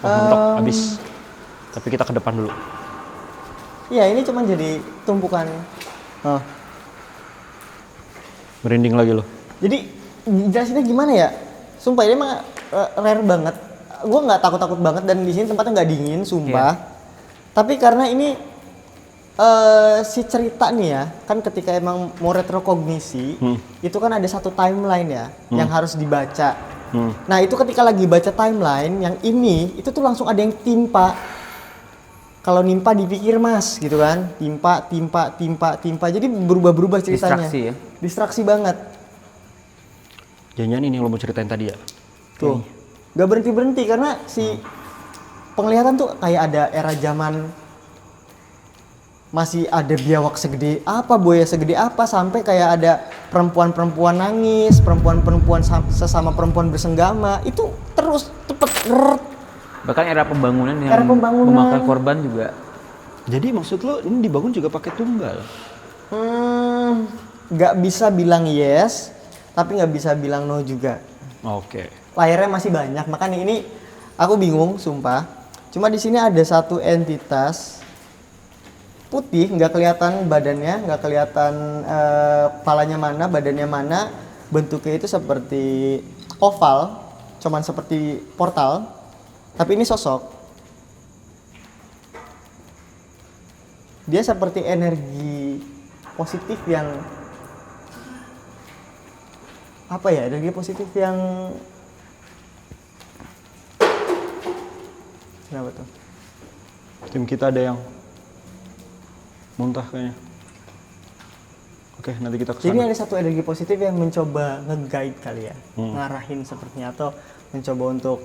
Mentok abis. Tapi kita ke depan dulu. iya ini cuma jadi tumpukan. Merinding lagi lo. Jadi jelasinnya gimana ya? Sumpah ini emang rare banget. Gue nggak takut-takut banget dan di sini tempatnya nggak dingin, sumpah. Tapi karena ini si cerita nih ya, kan ketika emang mau retrokognisi, itu kan ada satu timeline ya yang harus dibaca. Nah itu ketika lagi baca timeline yang ini, itu tuh langsung ada yang timpa. Kalau nimpa dipikir mas gitu kan, timpa. Jadi berubah-berubah ceritanya. Distraksi ya? Distraksi banget. Jangan-jangan ini yang lo mau ceritain tadi ya? Tuh, gak berhenti karena si penglihatan tuh kayak ada era zaman masih ada biawak segede apa, buaya segede apa, sampai kayak ada perempuan-perempuan nangis, perempuan-perempuan sesama perempuan bersenggama, itu terus cepet. Bahkan era pembangunan yang Era pembangunan. memakan korban juga. Jadi maksud lo ini dibangun juga pakai tunggal? Gak bisa bilang yes, tapi nggak bisa bilang no juga. Oke. Layarnya masih banyak, makanya ini aku bingung, sumpah. Cuma di sini ada satu entitas putih, nggak kelihatan badannya, nggak kelihatan kepalanya mana, badannya mana. Bentuknya itu seperti oval, cuman seperti portal. Tapi ini sosok. Dia seperti energi positif yang apa ya? Energi positif yang kenapa tuh? Tim kita ada yang muntah kayaknya. Oke, nanti kita kesana. Jadi ada satu energi positif yang mencoba nge-guide kali ya, ngarahin sepertinya, atau mencoba untuk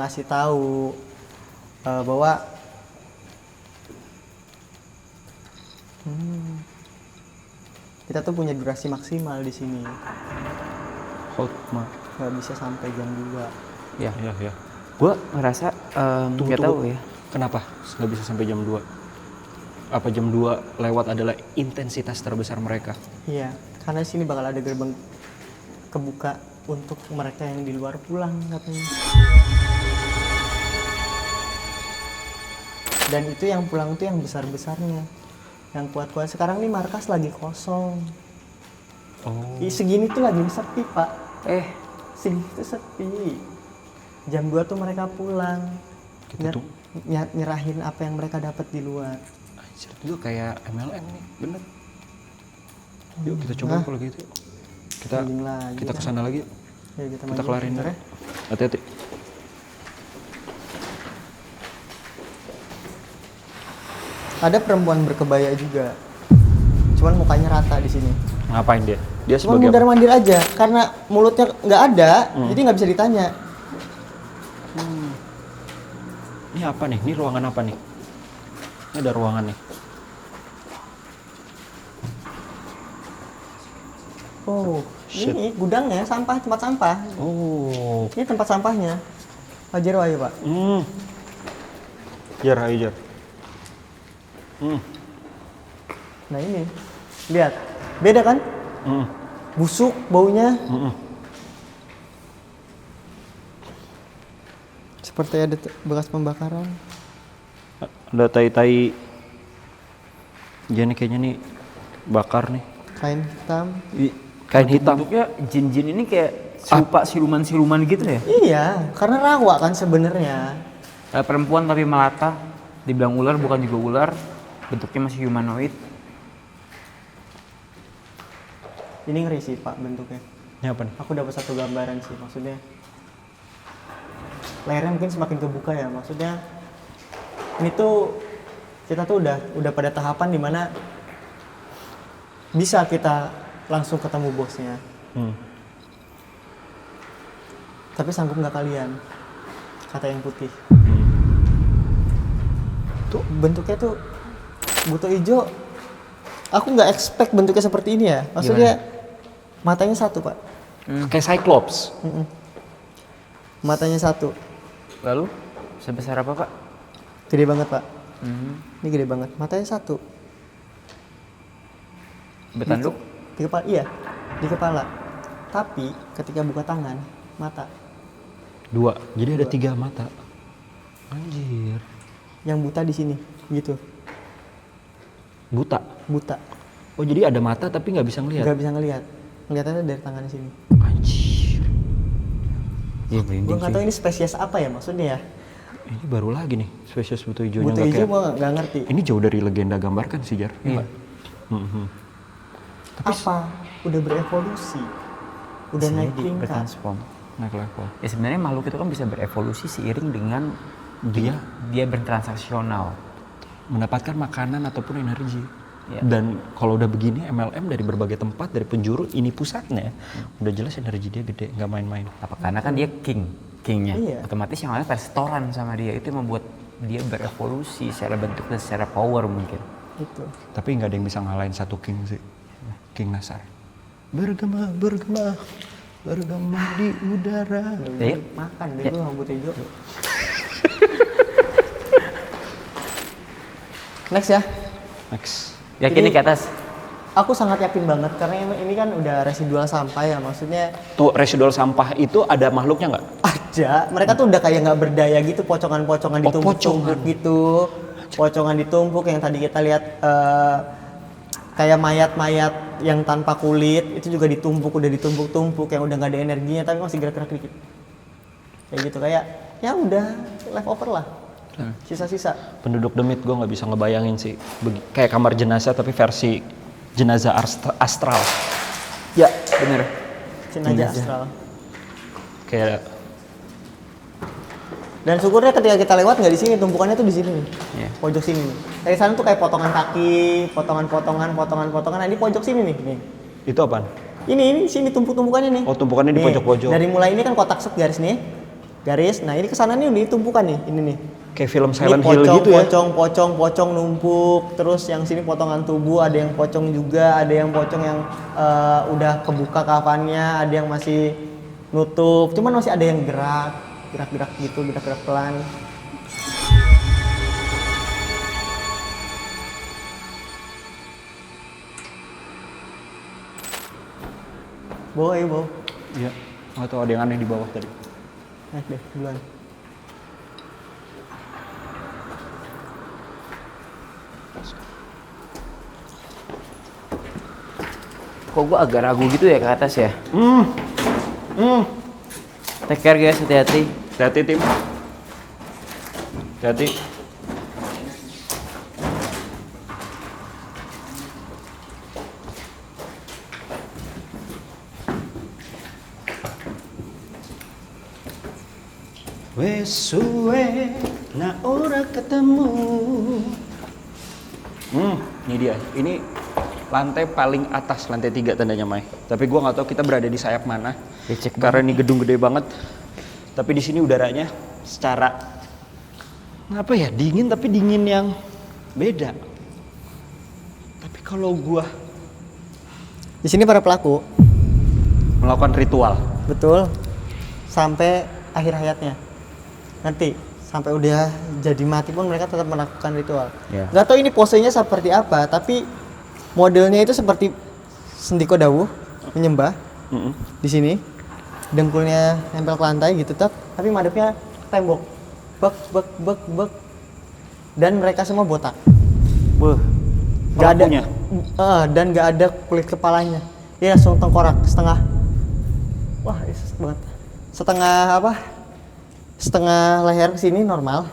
ngasih tahu bahwa kita tuh punya durasi maksimal di sini, Hold, Ma. nggak bisa sampai jam 2. Ya. Iya. Gue ngerasa nggak tahu ya. Kenapa nggak bisa sampai jam 2? Apa jam 2 lewat adalah intensitas terbesar mereka? Iya, karena di sini bakal ada gerbang kebuka untuk mereka yang di luar pulang katanya. Dan itu yang pulang tuh yang besar-besarnya, yang kuat-kuat. Sekarang nih markas lagi kosong. Segini tuh lagi sepi, Pak. Segini tuh sepi. Jam 2 tuh mereka pulang. Kita tuh Nyerahin apa yang mereka dapat di luar. anjir, itu kayak MLM nih, bener. Yuk kita coba kalau gitu. Kita Healing lagi kita kan. kesana lagi. Ya, Kita maju kelarin bentar dulu. ya. Hati-hati. Ada perempuan berkebaya juga. cuman mukanya rata di sini. Ngapain dia? Dia Cuma sebagai apa? mundar-mandir aja karena mulutnya nggak ada, jadi nggak bisa ditanya. Ini apa nih? Ini ruangan apa nih? Ini ada ruangan nih. Oh, Shit. ini gudangnya, sampah, tempat sampah. Oh. Ini tempat sampahnya. Wajar ayo Pak. Jar, ayo jar. Nah ini, lihat, beda kan? Busuk baunya. Seperti ada bekas pembakaran. Ada tai-tai. Jadi kayaknya nih bakar nih. Kain hitam. Kain hitam. Bentuknya jin-jin ini kayak serupa siluman-siluman gitu ya. Iya, karena rawa kan sebenarnya. Perempuan tapi melata, dibilang ular bukan juga ular, bentuknya masih humanoid. Ini ngeri sih Pak bentuknya. Ini apa nih? Aku dapat satu gambaran sih, maksudnya layarnya mungkin semakin kebuka ya, maksudnya ini tuh kita tuh udah pada tahapan dimana bisa kita langsung ketemu bosnya. Tapi sanggup nggak kalian? Kata yang putih. Tuh bentuknya tuh buto hijau. Aku nggak expect bentuknya seperti ini ya. Maksudnya matanya satu Pak. Kayak Cyclops. Matanya satu. Lalu sebesar apa Pak? Gede banget Pak. Ini gede banget. Matanya satu. Bertanduk? Di kepala, iya. Di kepala. Tapi ketika buka tangan, mata. 2. Jadi ada 3 mata. Anjir. Yang buta di sini, gitu. Buta. Buta. Oh jadi ada mata tapi nggak bisa ngelihat. Nggak bisa ngelihat. Ngeliatannya dari tangannya sini. Anjir. Iya, Gue nggak tahu ini spesies apa ya maksudnya ya. Ini baru lagi nih spesies buto hijaunya. Buto nggak hijau kayak- gue nggak ngerti. Ini jauh dari legenda gambarkan sih Jar. Iya. Apa? Udah berevolusi. Udah naik tingkat. Bertransform. Naik level. Ya sebenarnya makhluk itu kan bisa berevolusi seiring dengan dia bertransaksional. Mendapatkan makanan ataupun energi. Iya. Dan kalau udah begini MLM dari berbagai tempat, dari penjuru ini pusatnya, udah jelas energi dia gede, nggak main-main. Apa karena kan dia kingnya. Iya. Otomatis yang lain restoran sama dia itu membuat dia berevolusi secara bentuk dan secara power mungkin. Itu. Tapi nggak ada yang bisa ngalahin satu king sih, King Nasar. Bergema, bergema, bergema di udara. Ya, Makan deh gue sama buto hijau. Next ya. Next. yakin nih ke atas. Aku sangat yakin banget karena ini kan udah residual sampah ya, maksudnya Tuh residual sampah itu ada makhluknya nggak? aja mereka tuh udah kayak nggak berdaya gitu, pocongan-pocongan ditumpuk-tumpuk gitu, pocongan ditumpuk yang tadi kita lihat kayak mayat-mayat yang tanpa kulit itu juga ditumpuk, udah ditumpuk-tumpuk yang udah nggak ada energinya tapi masih gerak-gerak dikit kayak gitu, kayak ya udah leftover lah, sisa-sisa. Penduduk demit gue nggak bisa ngebayangin sih, kayak kamar jenazah tapi versi jenazah astral. Ya, bener. Jenazah astral. Kayak Dan syukurnya ketika kita lewat nggak di sini, tumpukannya tuh di sini nih, Iya. pojok sini nih. Dari sana tuh kayak potongan kaki, potongan-potongan. Nah ini pojok sini nih. itu apaan? Ini sini tumpuk-tumpukannya nih. Oh, tumpukannya di Nih, pojok-pojok. Dari mulai ini kan kotak set garis nih, garis. Nah ini kesana nih tumpukan nih, ini nih. Kayak film Ini Silent Hill gitu ya? pocong numpuk. Terus yang sini potongan tubuh, ada yang pocong juga, ada yang pocong yang udah kebuka kafannya, ada yang masih nutup. Cuman masih ada yang gerak gitu, gerak pelan. Bawa ya, bawa. Iya. Nggak tahu ada yang aneh di bawah tadi. Naik deh, duluan. Kok gua agak ragu gitu ya ke atas ya? Take care guys, hati-hati. Hati-hati tim. Hati-hati. Wes suwe na ora ketemu. Ini dia. Ini lantai paling atas, lantai 3 tandanya Mai. Tapi gua nggak tahu kita berada di sayap mana. Becek Karena ini gedung gede banget. Tapi di sini udaranya secara apa ya, dingin tapi dingin yang beda. Tapi kalau gua Di sini para pelaku melakukan ritual, betul sampai akhir hayatnya. Nanti sampai udah jadi mati pun mereka tetap melakukan ritual. Ya. Nggak tahu ini posenya seperti apa, tapi modelnya itu seperti sendiko dawuh menyembah di sini. Dengkulnya nempel ke lantai gitu tapi madepnya tembok. Bek bek bek bek. Dan mereka semua botak. beuh, Gak ada pelakunya. dan gak ada kulit kepalanya. Dia langsung tengkorak setengah. Wah, Yesus banget. Setengah apa? Setengah leher ke sini normal.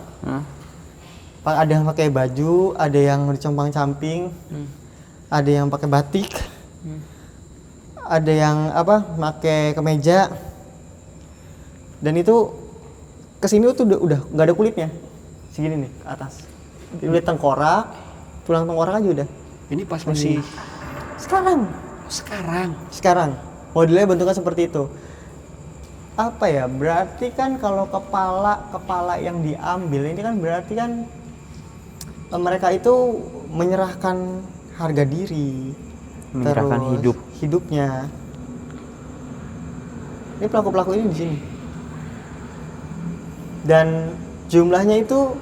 Ada yang pakai baju, ada yang dicompang-camping. Ada yang pakai batik. Ada yang apa? Pakai kemeja. Dan itu ke sini tuh udah nggak ada kulitnya. Segini nih ke atas. Udah tengkorak, tulang tengkorak aja udah. Ini pas masih Sekarang modelnya bentuknya seperti itu. Apa ya, berarti kan kalau kepala yang diambil ini kan berarti kan mereka itu menyerahkan harga diri, Menyerahkan terus hidupnya. Ini pelaku ini di sini dan jumlahnya itu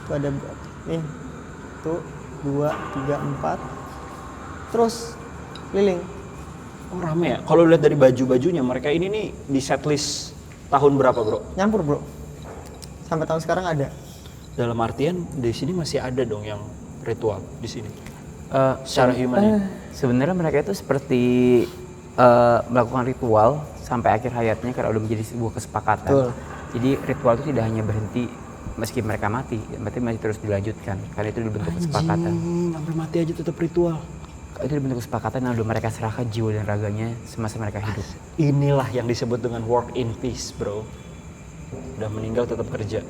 ada berapa? Nih tuh 2, 3, 4 terus keliling. oh, rame ya. Kalau lihat dari baju-bajunya mereka ini nih di setlist tahun berapa bro? Nyampur bro, sampai tahun sekarang ada. Dalam artian di sini masih ada dong yang ritual di sini. Secara human ya. Sebenarnya mereka itu seperti melakukan ritual sampai akhir hayatnya karena udah menjadi sebuah kesepakatan. Betul. Jadi ritual itu tidak hanya berhenti meski mereka mati, berarti masih terus dilanjutkan karena itu dibentuk kesepakatan. Sampai mati aja tetap ritual. Itu dibentuk kesepakatan yang udah mereka serahkan jiwa dan raganya semasa mereka hidup. Inilah yang disebut dengan work in peace bro. Udah meninggal tetap kerja.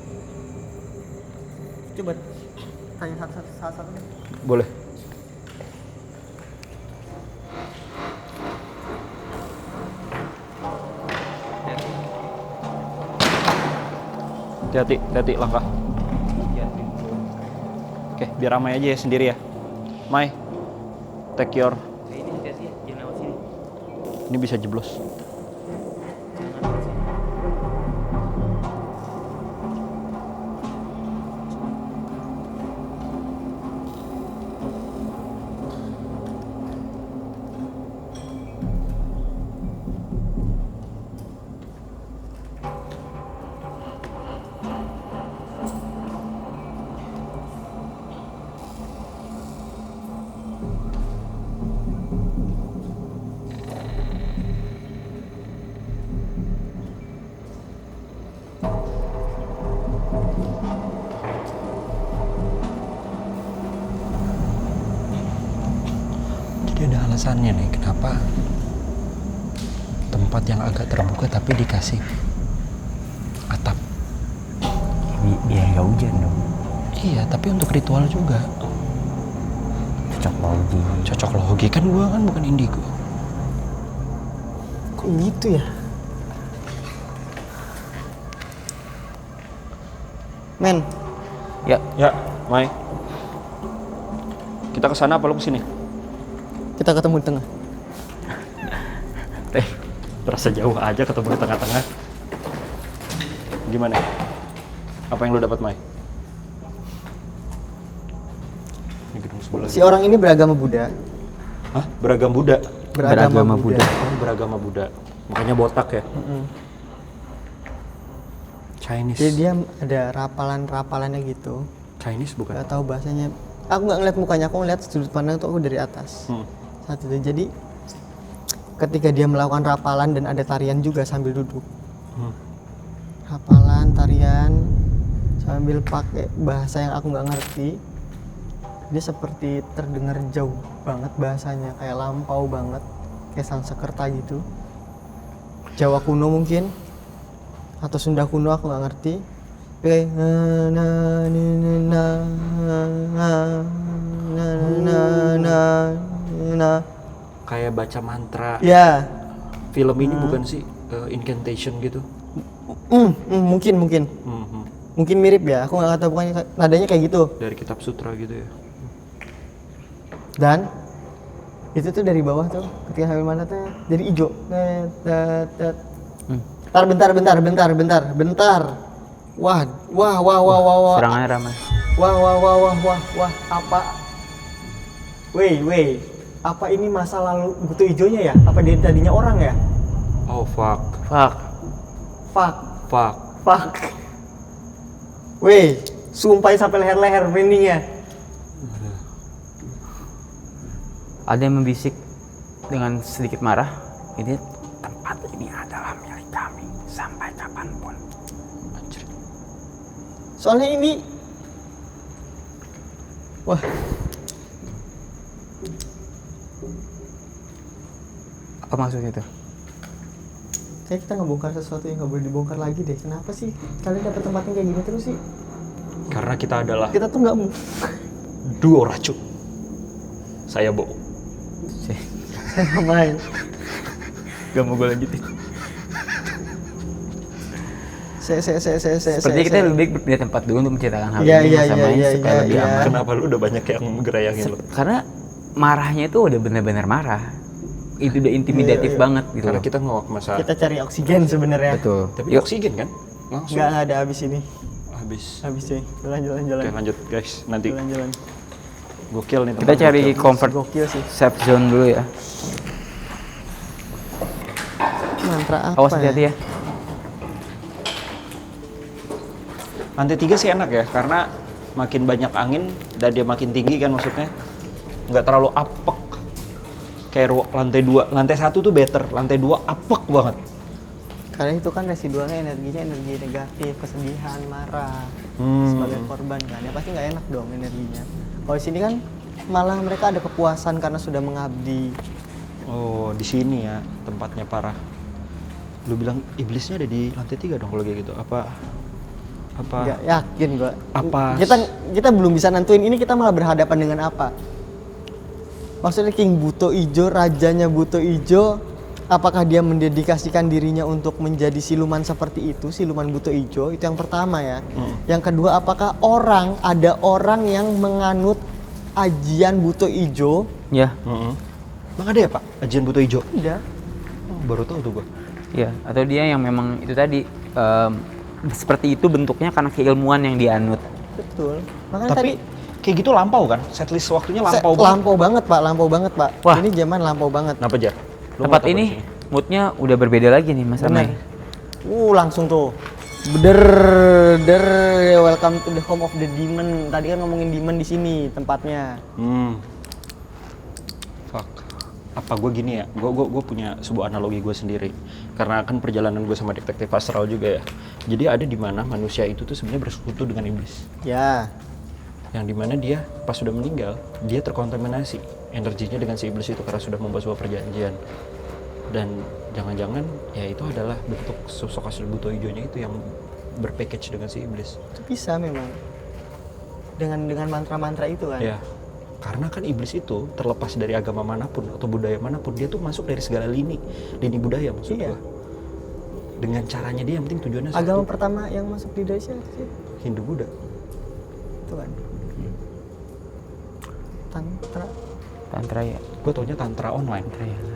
Coba tanya satu-satu. Boleh. Hati-hati langkah. Oke, biar ramai aja ya sendiri ya. Mai, take your. Ini hati-hati, jangan lewat sini. Ini bisa jeblos. Jadi ada alasannya nih kenapa tempat yang agak terbuka tapi dikasih atap. Biar nggak hujan dong. Iya, tapi untuk ritual juga. Cocok logi kan gua kan bukan indigo. Kok gitu ya? Men, Ya, Mai. Kita ke sana apa lu ke sini? kita ketemu di tengah. Berasa jauh aja ketemu di tengah-tengah. Gimana? Apa yang lu dapat, Mai? Ini gedung sebelah. Si orang ini beragama Buddha. Hah? Beragam Buddha? Beragama Buddha. Oh, beragama Buddha. Makanya botak ya? Chinese. Jadi dia ada rapalan-rapalannya gitu. Chinese bukan? Gak tahu bahasanya. Aku nggak ngeliat mukanya, aku ngeliat sudut pandang tuh aku dari atas. Saat itu jadi ketika dia melakukan rapalan dan ada tarian juga sambil duduk. Rapalan, tarian sambil pakai bahasa yang aku nggak ngerti. Dia seperti terdengar jauh banget bahasanya, kayak lampau banget, kayak Sanskerta gitu. Jawa kuno mungkin atau Sunda kuno aku nggak ngerti. Kayak kayak baca mantra. Ya. Film ini bukan sih incantation gitu? Mungkin. Mungkin mirip ya. Aku nggak tahu, pokoknya nadanya kayak gitu. Dari kitab sutra gitu ya. Dan itu tuh dari bawah tuh ketika sampai mana tuh jadi hijau. Bentar. Wah. Serangannya ramai. Wah. Apa? Weh. Apa ini masa lalu butuh hijaunya ya? Apa dia tadinya orang ya? Oh fuck. Weh, sumpahin sampai leher-leher merindingnya. Ada yang membisik dengan sedikit marah. Ini tempat ini adalah milik kami sampai kapanpun. Anjir. Soalnya ini, wah, Apa maksudnya itu? kayak kita ngebongkar sesuatu yang nggak boleh dibongkar lagi deh. Kenapa sih kalian dapat tempat yang kayak gini terus sih? Karena kita adalah Kita tuh nggak duo racun. Saya Bo. main. Gak mau gue lanjutin. Saya. Sepertinya kita lebih baik berpindah tempat dulu untuk menceritakan hal Iya, ini iya, bersama iya, supaya iya, lebih iya. aman. Kenapa lu udah banyak yang gerayangin lu? Karena marahnya itu udah benar-benar marah. Itu udah intimidatif banget gitu Karena loh. kita ngomong masalah. Kita cari oksigen sebenarnya. Betul. Tapi Yuk, oksigen kan? Langsung. Nggak ada habis ini. Habis. Habis cuy. Jalan. Oke lanjut guys. Nanti Jalan. gokil nih. kita tempat cari gokil. comfort Gokil sih. safe zone dulu ya. Mantra apa? Awas hati-hati ya. Lantai 3 sih enak ya, karena makin banyak angin dan dia makin tinggi kan maksudnya. Nggak terlalu apek. Kayak lantai 2, lantai 1 tuh better, lantai 2 apek banget. Karena itu kan residualnya energinya energi negatif, kesedihan, marah sebagai korban kan. Ya pasti nggak enak dong energinya. Kalau di sini kan malah mereka ada kepuasan karena sudah mengabdi. Oh, di sini ya tempatnya parah. Lu bilang iblisnya ada di lantai 3 dong kalau kayak gitu. Apa? Nggak yakin gua. Apa? Kita belum bisa nentuin ini, kita malah berhadapan dengan apa. Maksudnya King Buto Ijo, rajanya Buto Ijo, apakah dia mendedikasikan dirinya untuk menjadi siluman seperti itu, siluman Buto Ijo? Itu yang pertama ya. Yang kedua, apakah ada orang yang menganut ajian Buto Ijo? Ya. Emang ada ya Pak, ajian Buto Ijo? Tidak. Oh, baru tahu tuh gua. Iya, atau dia yang memang itu tadi seperti itu bentuknya karena keilmuan yang dianut. Betul. Makanya Tapi kayak gitu lampau kan? Setlist waktunya lampau banget. lampau banget pak. Wah. Ini zaman lampau banget. Kenapa Jar? Lu Tempat mau tahu ini di sini? moodnya udah berbeda lagi nih Mas Bener. Amai. Langsung tuh. Welcome to the home of the demon. Tadi kan ngomongin demon di sini tempatnya. Fuck. Apa gue gini ya? Gue punya sebuah analogi gue sendiri. Karena kan perjalanan gue sama detektif astral juga ya. Jadi ada di mana manusia itu tuh sebenarnya bersekutu dengan iblis. Ya. Yang dimana dia pas sudah meninggal, dia terkontaminasi energinya dengan si iblis itu karena sudah membuat sebuah perjanjian. Dan jangan-jangan ya itu adalah bentuk sosok asli Buto Ijonya itu yang berpackage dengan si iblis. Itu bisa memang. Dengan mantra-mantra itu kan. Ya, karena kan iblis itu terlepas dari agama manapun atau budaya manapun, dia tuh masuk dari segala lini budaya maksud Iya. gua. Dengan caranya dia yang penting tujuannya Agama satu, pertama yang masuk di Indonesia itu sih. Hindu Buddha. Itu kan. Tantra ya. Gue taunya tantra online. Tantrayana.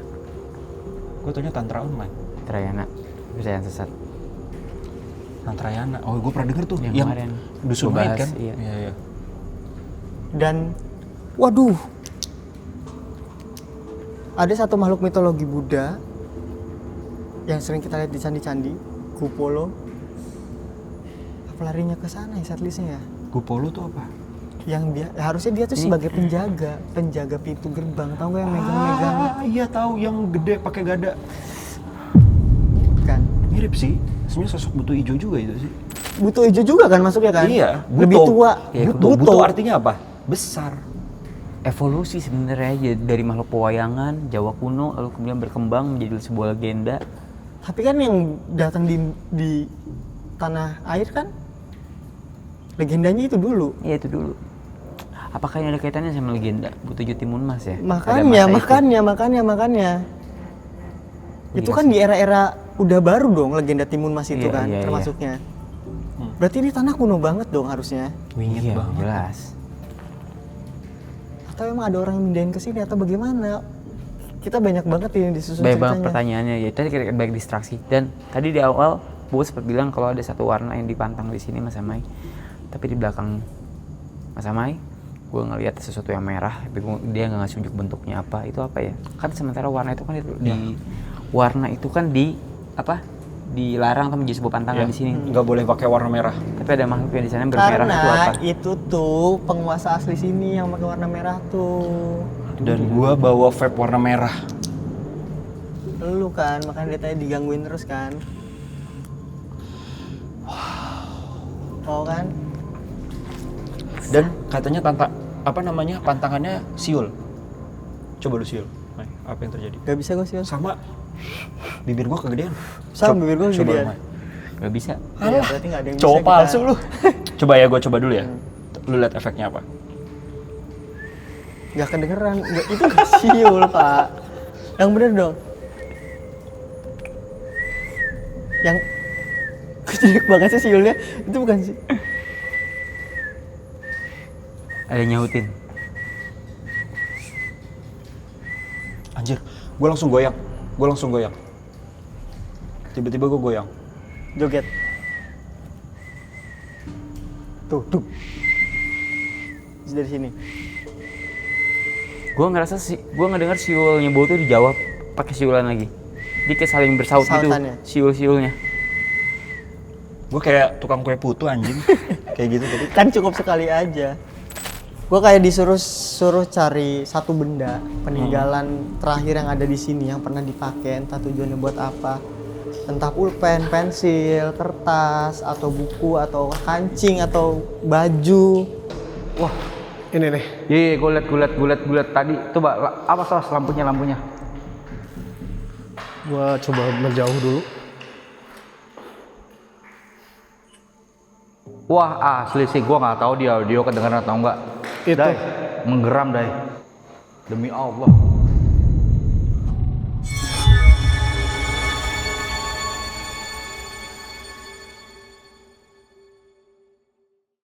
Gue taunya tantra online. Tantrayana. Percayaan sesat. Tantrayana. Oh, gue pernah denger tuh Yang yang kemarin dusun gua main bahas, kan? iya. Iya. Dan waduh. Ada satu makhluk mitologi Buddha yang sering kita lihat di candi-candi, Kupolo. Apa larinya ke sana ya setlistnya ya? Gupolo tuh apa? Yang dia harusnya dia tuh sebagai penjaga pintu gerbang. Tahu nggak yang megang-megang? Iya tahu, yang gede pakai gada. Kan? Mirip sih. Sebenarnya sosok Buto Ijo juga itu sih. Buto Ijo juga kan masuknya kan? Iya, Lebih tua. Ya, Buto artinya apa? Besar. Evolusi sebenarnya ya, dari makhluk pewayangan Jawa kuno lalu kemudian berkembang menjadi sebuah legenda. Tapi kan yang datang di tanah air kan legendanya itu dulu. Iya itu dulu. Apakah ini ada kaitannya sama legenda Butujo Timun Mas ya? Makanya. Itu kan di era-era udah baru dong legenda Timun Mas itu kan termasuknya. Berarti ini tanah kuno banget dong harusnya. Iya, jelas. Atau emang ada orang yang mindahin ke sini atau bagaimana? Kita banyak banget yang disusun Banyak banget ceritanya. pertanyaannya ya. Tadi kayak banyak distraksi. Dan tadi di awal Bu sempat bilang kalau ada satu warna yang dipantang di sini Mas Amai. Tapi di belakang Mas Amai, gue ngelihat sesuatu yang merah. Tapi dia nggak ngasih unjuk bentuknya apa. Itu apa ya? Kan sementara warna itu kan warna itu kan dilarang atau menjadi sebuah pantangan di sini. Nggak boleh pakai warna merah. Tapi ada makhluk yang di sana yang bermerah itu apa? Karena itu tuh penguasa asli sini yang pakai warna merah tuh. Dan gua bawa vape warna merah. Lu kan, makanya dia tadi digangguin terus kan. Oh kan? Dan katanya pantangannya siul. Coba lu siul. Mai, apa yang terjadi? Gak bisa gue sih. Sama bibir gua kegedean. Bibir gue Coba gedean. Mai. Gak bisa. Ya, berarti gak ada yang Cowok bisa palsu kita... lu. Coba ya, gua coba dulu ya. Lu lihat efeknya apa? Gak kedengeran. Itu gak siul, Pak. Yang bener dong. Yang jelek banget sih siulnya. Itu bukan sih. Ada yang nyautin. Anjir, gue langsung goyang. Tiba-tiba gue goyang. Joget. Tuh. Terus dari sini. Gue ngedengar siulnya Bu tuh dijawab pakai siulan lagi. Dia kayak saling bersaut gitu, Sautannya. siul-siulnya. Gue kayak tukang kue putu anjing. Kayak gitu tadi. Kan cukup sekali aja. Gue kayak suruh cari satu benda peninggalan terakhir yang ada di sini yang pernah dipakai, entah tujuannya buat apa, entah pulpen, pensil, kertas, atau buku, atau kancing, atau baju. Wah, ini nih. Iya, gue liat tadi. Coba apa sos lampunya? Gua coba menjauh dulu. Wah asli sih, gua nggak tahu di audio kedengeran atau enggak. Itu. Dai, menggeram Dai. Demi Allah.